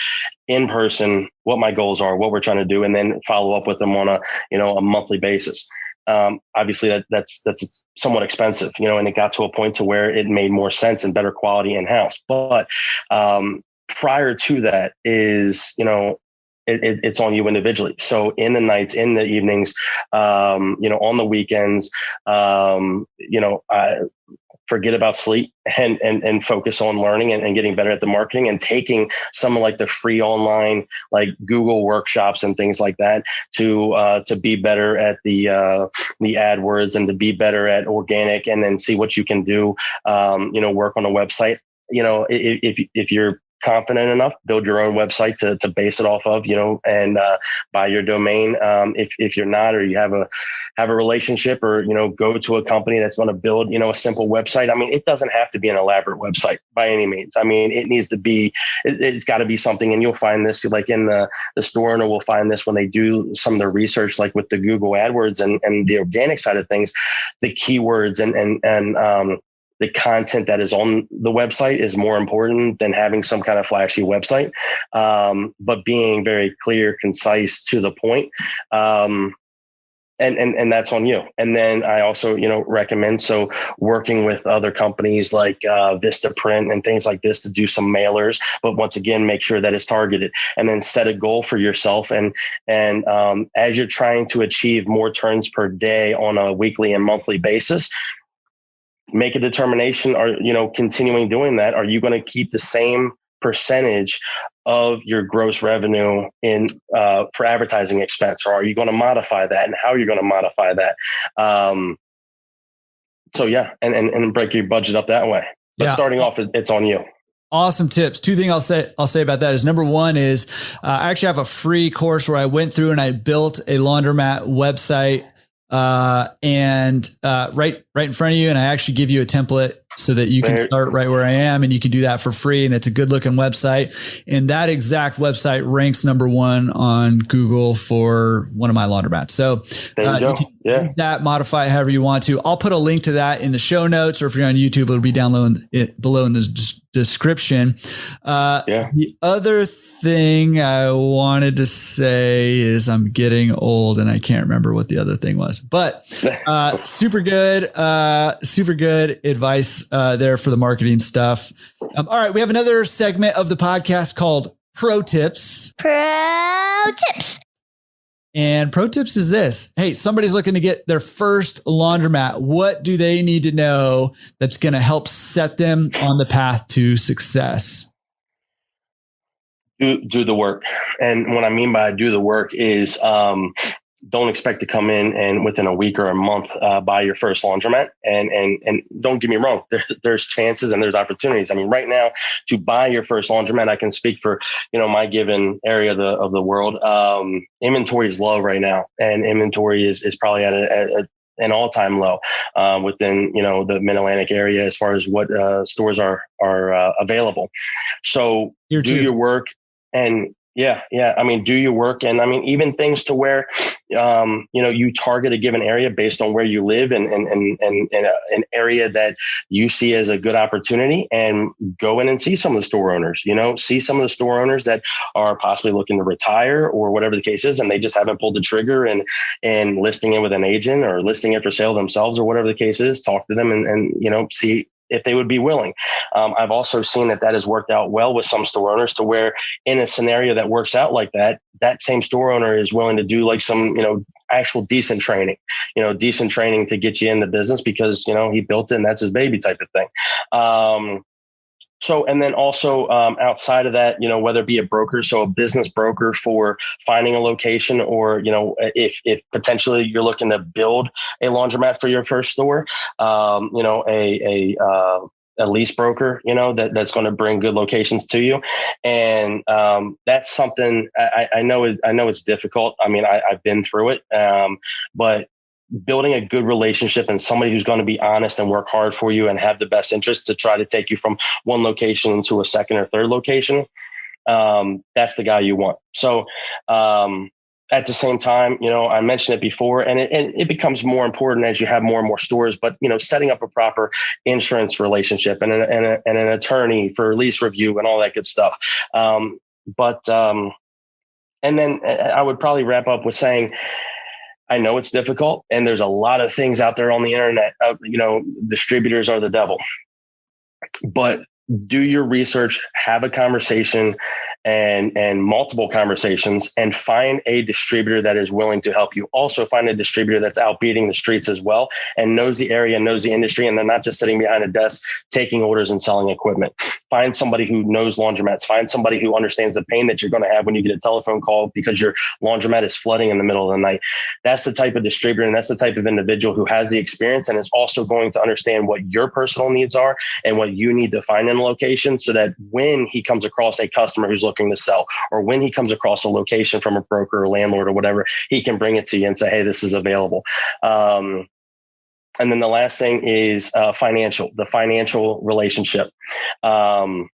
in person, what my goals are, what we're trying to do, and then follow up with them on a monthly basis. Obviously that's somewhat expensive, and it got to a point to where it made more sense and better quality in house. But prior to that is, it's on you individually. So in the nights, in the evenings, on the weekends, forget about sleep and focus on learning and getting better at the marketing and taking some of like the free online, like Google workshops and things like that to be better at the AdWords and to be better at organic, and then see what you can do, work on a website. If you're confident enough, build your own website to base it off of, and buy your domain. If you're not, or you have a relationship, or, go to a company that's going to build, a simple website. I mean, it doesn't have to be an elaborate website by any means. I mean, it needs to be, it's got to be something. And you'll find this like in the store owner will find this when they do some of the research, like with the Google AdWords and the organic side of things, the keywords and the content that is on the website is more important than having some kind of flashy website, but being very clear, concise, to the point. And that's on you. And then I also, recommend, so working with other companies like Vistaprint and things like this to do some mailers, but once again, make sure that it's targeted, and then set a goal for yourself. And as you're trying to achieve more turns per day on a weekly and monthly basis, make a determination, or, continuing doing that. Are you going to keep the same percentage of your gross revenue in for advertising expense, or are you going to modify that, and how are you going to modify that? So yeah, and break your budget up that way. But starting off, it's on you. Awesome tips. Two things I'll say about that is, number one is I actually have a free course where I went through and I built a laundromat website right in front of you. And I actually give you a template so that you can start right where I am, and you can do that for free. And it's a good looking website. And that exact website ranks number one on Google for one of my laundromats. So there you go. Use that, modify it however you want to. I'll put a link to that in the show notes, or if you're on YouTube, it'll be down below in the description. The other thing I wanted to say is I'm getting old and I can't remember what the other thing was, but super good advice there for the marketing stuff. All right. We have another segment of the podcast called Pro Tips. Pro Tips. And Pro Tips is this. Hey, somebody's looking to get their first laundromat. What do they need to know that's going to help set them on the path to success? Do the work. And what I mean by do the work is, don't expect to come in and within a week or a month buy your first laundromat. And don't get me wrong, there's chances and there's opportunities. I mean, right now to buy your first laundromat, I can speak for, my given area of the world. Inventory is low right now, and inventory is probably at an all-time low within the Mid-Atlantic area as far as what stores are available. So do your work and do your work. And even things to where you target a given area based on where you live and an area that you see as a good opportunity, and go in and see some of the store owners, see some of the store owners that are possibly looking to retire or whatever the case is, and they just haven't pulled the trigger and listing it with an agent or listing it for sale themselves or whatever the case is. Talk to them and see if they would be willing. I've also seen that has worked out well with some store owners, to where in a scenario that works out like that, that same store owner is willing to do like some, actual decent training to get you in the business because, he built it and that's his baby type of thing. So, and then also outside of that, whether it be a broker, so a business broker for finding a location, or, if potentially you're looking to build a laundromat for your first store, a lease broker, that's going to bring good locations to you. And that's something I know it's difficult. I've been through it, but building a good relationship and somebody who's going to be honest and work hard for you and have the best interest to try to take you from one location to a second or third location. That's the guy you want. So, at the same time, I mentioned it before, and it becomes more important as you have more and more stores, but, setting up a proper insurance relationship and an attorney for lease review and all that good stuff. And then I would probably wrap up with saying, I know it's difficult, and there's a lot of things out there on the internet. Distributors are the devil, but do your research, have a conversation and multiple conversations, and find a distributor that is willing to help you. Also find a distributor that's out beating the streets as well and knows the area, knows the industry, and they're not just sitting behind a desk taking orders and selling equipment. Find somebody who knows laundromats. Find somebody who understands the pain that you're going to have when you get a telephone call because your laundromat is flooding in the middle of the night. That's the type of distributor, and that's the type of individual who has the experience and is also going to understand what your personal needs are and what you need to find in a location, so that when he comes across a customer who's looking to sell, or when he comes across a location from a broker or landlord or whatever, he can bring it to you and say, hey, this is available. And then the last thing is the financial relationship. Talking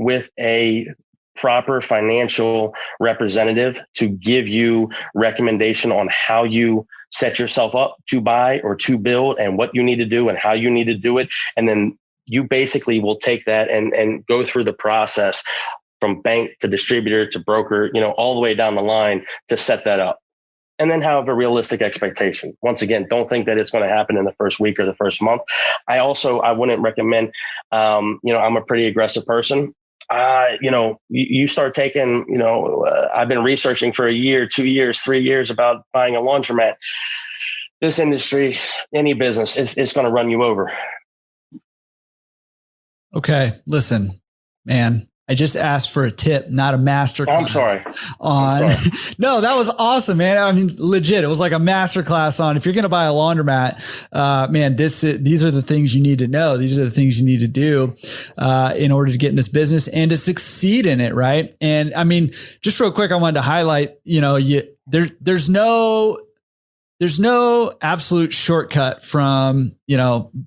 with a proper financial representative to give you recommendation on how you set yourself up to buy or to build, and what you need to do and how you need to do it. And then you basically will take that and go through the process from bank to distributor to broker, all the way down the line to set that up. And then have a realistic expectation. Once again, don't think that it's going to happen in the first week or the first month. I wouldn't recommend, I'm a pretty aggressive person. You start taking, I've been researching for a year, 2 years, 3 years about buying a laundromat. This industry, any business, it's going to run you over. Okay. Listen, man, I just asked for a tip, not a master class. I'm sorry. No, that was awesome, man. Legit. It was like a master class on, if you're going to buy a laundromat, man, these are the things you need to know. These are the things you need to do, in order to get in this business and to succeed in it. Right. And just real quick, I wanted to highlight, there's no absolute shortcut from,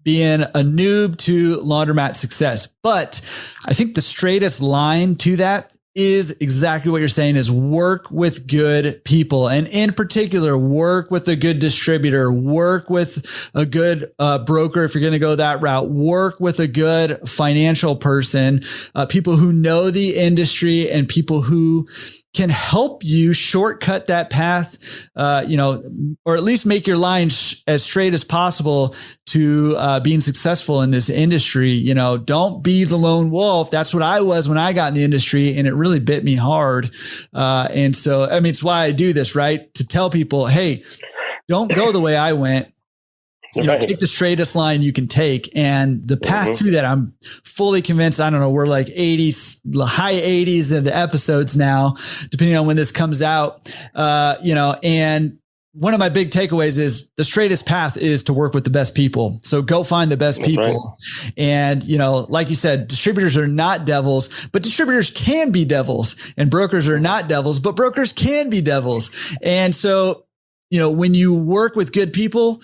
being a noob to laundromat success. But I think the straightest line to that is exactly what you're saying, is work with good people. And in particular, work with a good distributor, work with a good broker. If you're going to go that route, work with a good financial person, people who know the industry and people who can help you shortcut that path, or at least make your line as straight as possible to being successful in this industry. Don't be the lone wolf. That's what I was when I got in the industry, and it really bit me hard. And so, it's why I do this, right? To tell people, hey, don't go the way I went. take the straightest line you can take. And the path to that, I'm fully convinced, I don't know, we're like high 80s in the episodes now, depending on when this comes out, and one of my big takeaways is the straightest path is to work with the best people. So go find the best people. Right. And, like you said, distributors are not devils, but distributors can be devils, and brokers are not devils, but brokers can be devils. And so, when you work with good people,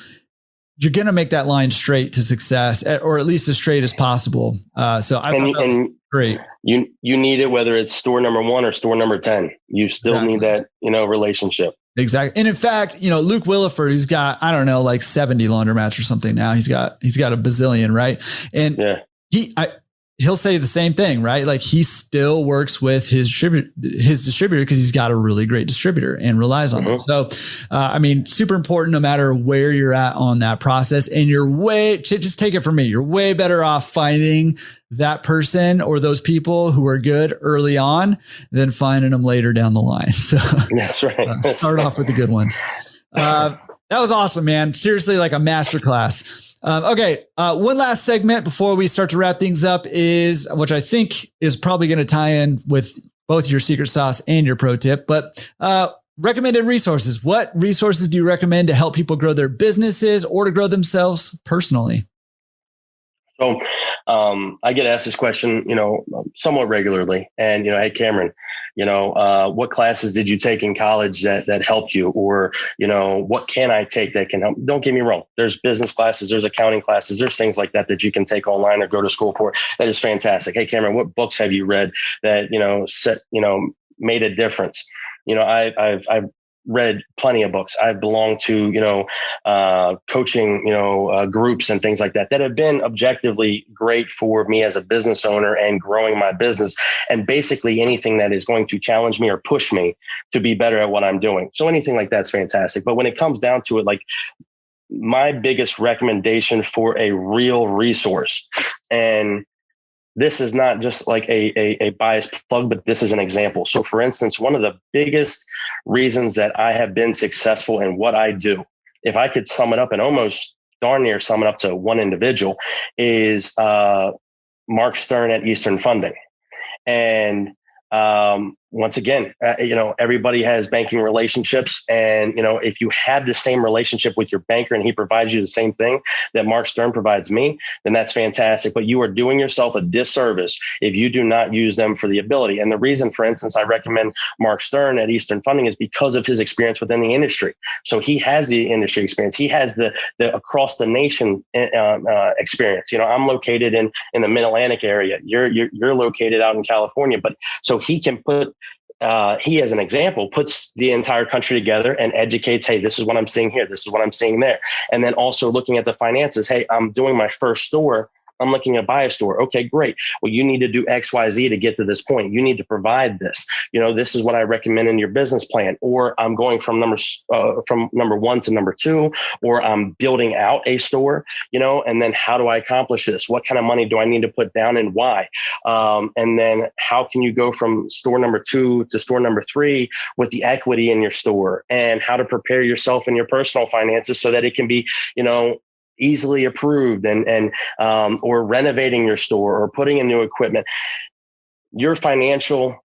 you're going to make that line straight to success, or at least as straight as possible. So I thought that was great. You need it, whether it's store number 1 or store number 10, you still need that, relationship. Exactly. And in fact, Luke Williford, who's got, I don't know, like 70 laundromats or something now, he's got a bazillion, right? And he'll say the same thing, right? Like he still works with his distributor because he's got a really great distributor and relies on them. So, super important no matter where you're at on that process. And just take it from me, you're way better off finding that person or those people who are good early on than finding them later down the line. So that's right. Start off with the good ones. That was awesome, man. Seriously, like a masterclass. Okay. One last segment before we start to wrap things up which I think is probably going to tie in with both your secret sauce and your pro tip, but, recommended resources. What resources do you recommend to help people grow their businesses or to grow themselves personally? So, I get asked this question, somewhat regularly, and, hey, Cameron, what classes did you take in college that helped you? Or, what can I take that can help? Don't get me wrong. There's business classes, there's accounting classes, there's things like that you can take online or go to school for. That is fantastic. Hey, Cameron, what books have you read that, made a difference? I've read plenty of books. I've belonged to, coaching, groups and things like that have been objectively great for me as a business owner and growing my business, and basically anything that is going to challenge me or push me to be better at what I'm doing. So anything like that's fantastic. But when it comes down to it, like my biggest recommendation for a real resource, and this is not just like a biased plug, but this is an example. So for instance, one of the biggest reasons that I have been successful in what I do, if I could sum it up and almost darn near sum it up to one individual, is Mark Stern at Eastern Funding. And once again, everybody has banking relationships, and, if you have the same relationship with your banker and he provides you the same thing that Mark Stern provides me, then that's fantastic. But you are doing yourself a disservice if you do not use them for the ability. And the reason, for instance, I recommend Mark Stern at Eastern Funding is because of his experience within the industry. So he has the industry experience. He has the across the nation experience. I'm located in the Mid-Atlantic area. You're located out in California, but so he can put he, as an example, puts the entire country together and educates, hey, this is what I'm seeing here. This is what I'm seeing there. And then also looking at the finances. Hey, I'm doing my first store. I'm looking to buy a store. Okay, great. Well, you need to do X, Y, Z to get to this point. You need to provide this. This is what I recommend in your business plan. Or I'm going from number 1 to number 2, or I'm building out a store, and then how do I accomplish this? What kind of money do I need to put down and why? And then how can you go from store number 2 to store number 3 with the equity in your store, and how to prepare yourself in your personal finances so that it can be, easily approved, and or renovating your store or putting in new equipment. Your financial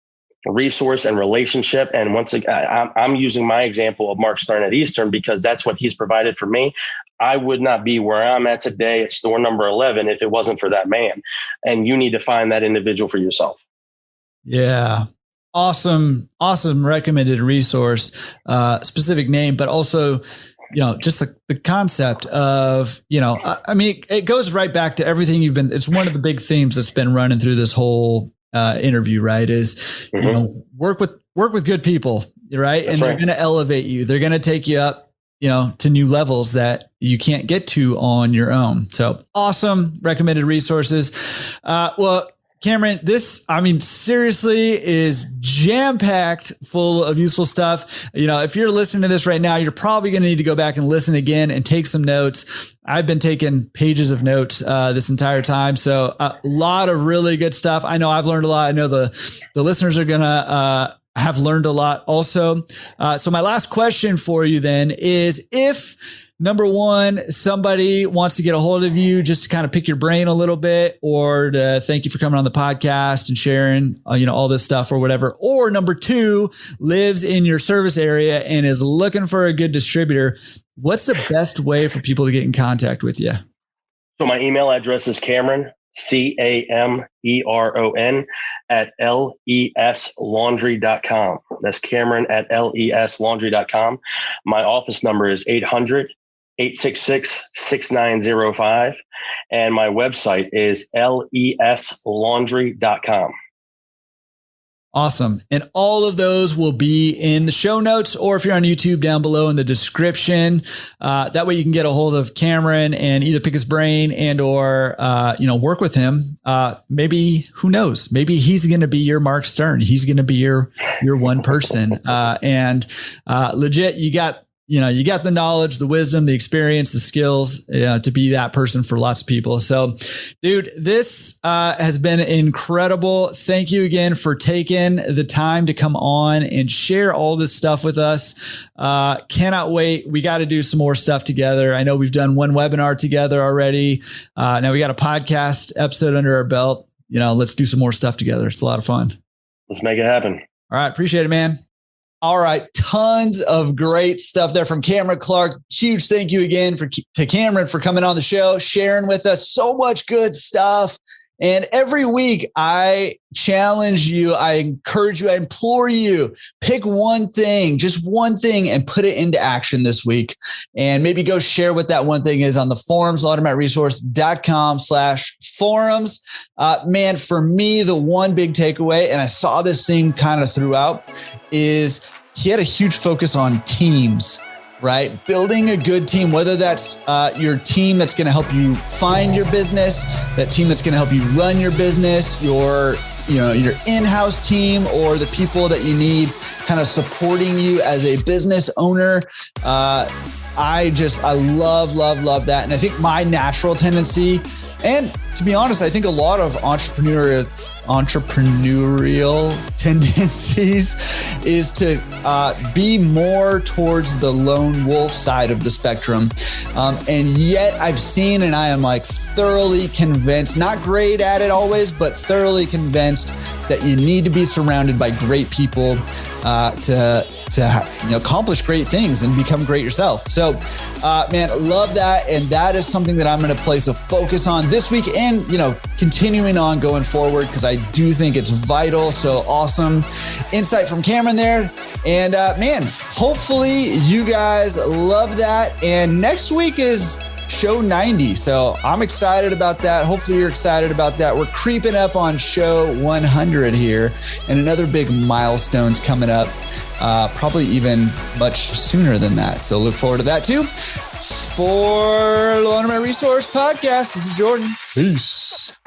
resource and relationship. And once again, I'm using my example of Mark Stern at Eastern because that's what he's provided for me. I would not be where I'm at today at store number 11 if it wasn't for that man. And you need to find that individual for yourself. Yeah. Awesome recommended resource, specific name, but also, just the concept of, it goes right back to everything it's one of the big themes that's been running through this whole interview, right? Is, work with good people, right? That's and they're going to elevate you. They're going to take you up, to new levels that you can't get to on your own. So awesome recommended resources. Well, Cameron, this, seriously is jam-packed full of useful stuff. If you're listening to this right now, you're probably going to need to go back and listen again and take some notes. I've been taking pages of notes this entire time. So a lot of really good stuff. I know I've learned a lot. I know the listeners are going to have learned a lot also. So my last question for you then is, if number one, somebody wants to get a hold of you just to kind of pick your brain a little bit, or to thank you for coming on the podcast and sharing, all this stuff or whatever. Or number two, lives in your service area and is looking for a good distributor. What's the best way for people to get in contact with you? So my email address is Cameron, Cameron at leslaundry.com. That's Cameron at leslaundry.com. My office number is 800-866-6905. And my website is leslaundry.com. Awesome. And all of those will be in the show notes, or if you're on YouTube, down below in the description. That way you can get a hold of Cameron and either pick his brain and or work with him. Maybe, who knows? Maybe he's going to be your Mark Stern. He's going to be your one person. Legit, you got the knowledge, the wisdom, the experience, the skills to be that person for lots of people. So, dude, this has been incredible. Thank you again for taking the time to come on and share all this stuff with us. Cannot wait. We got to do some more stuff together. I know we've done one webinar together already. Now we got a podcast episode under our belt. Let's do some more stuff together. It's a lot of fun. Let's make it happen. All right. Appreciate it, man. All right. Tons of great stuff there from Cameron Clark. Huge thank you again to Cameron for coming on the show, sharing with us so much good stuff. And every week I challenge you, I encourage you, I implore you, pick one thing, just one thing, and put it into action this week. And maybe go share what that one thing is on the forums, laundromatresource.com/forums. Man, for me, the one big takeaway, and I saw this thing kind of throughout, is he had a huge focus on teams, right? Building a good team, whether that's your team that's going to help you find your business, that team that's going to help you run your business, your in-house team, or the people that you need kind of supporting you as a business owner. I love that. And I think my natural tendency, and to be honest, I think a lot of entrepreneurial tendencies is to be more towards the lone wolf side of the spectrum. And yet I've seen, and I am thoroughly convinced, not great at it always, but thoroughly convinced that you need to be surrounded by great people to accomplish great things and become great yourself. So, man, love that. And that is something that I'm going to place a focus on this week and, continuing on going forward, because I do think it's vital. So awesome insight from Cameron there. And man, hopefully you guys love that. And next week is show 90. So I'm excited about that. Hopefully you're excited about that. We're creeping up on show 100 here, and another big milestone's coming up. Probably even much sooner than that. So look forward to that too. For Laundromat Resource Podcast, this is Jordan. Peace.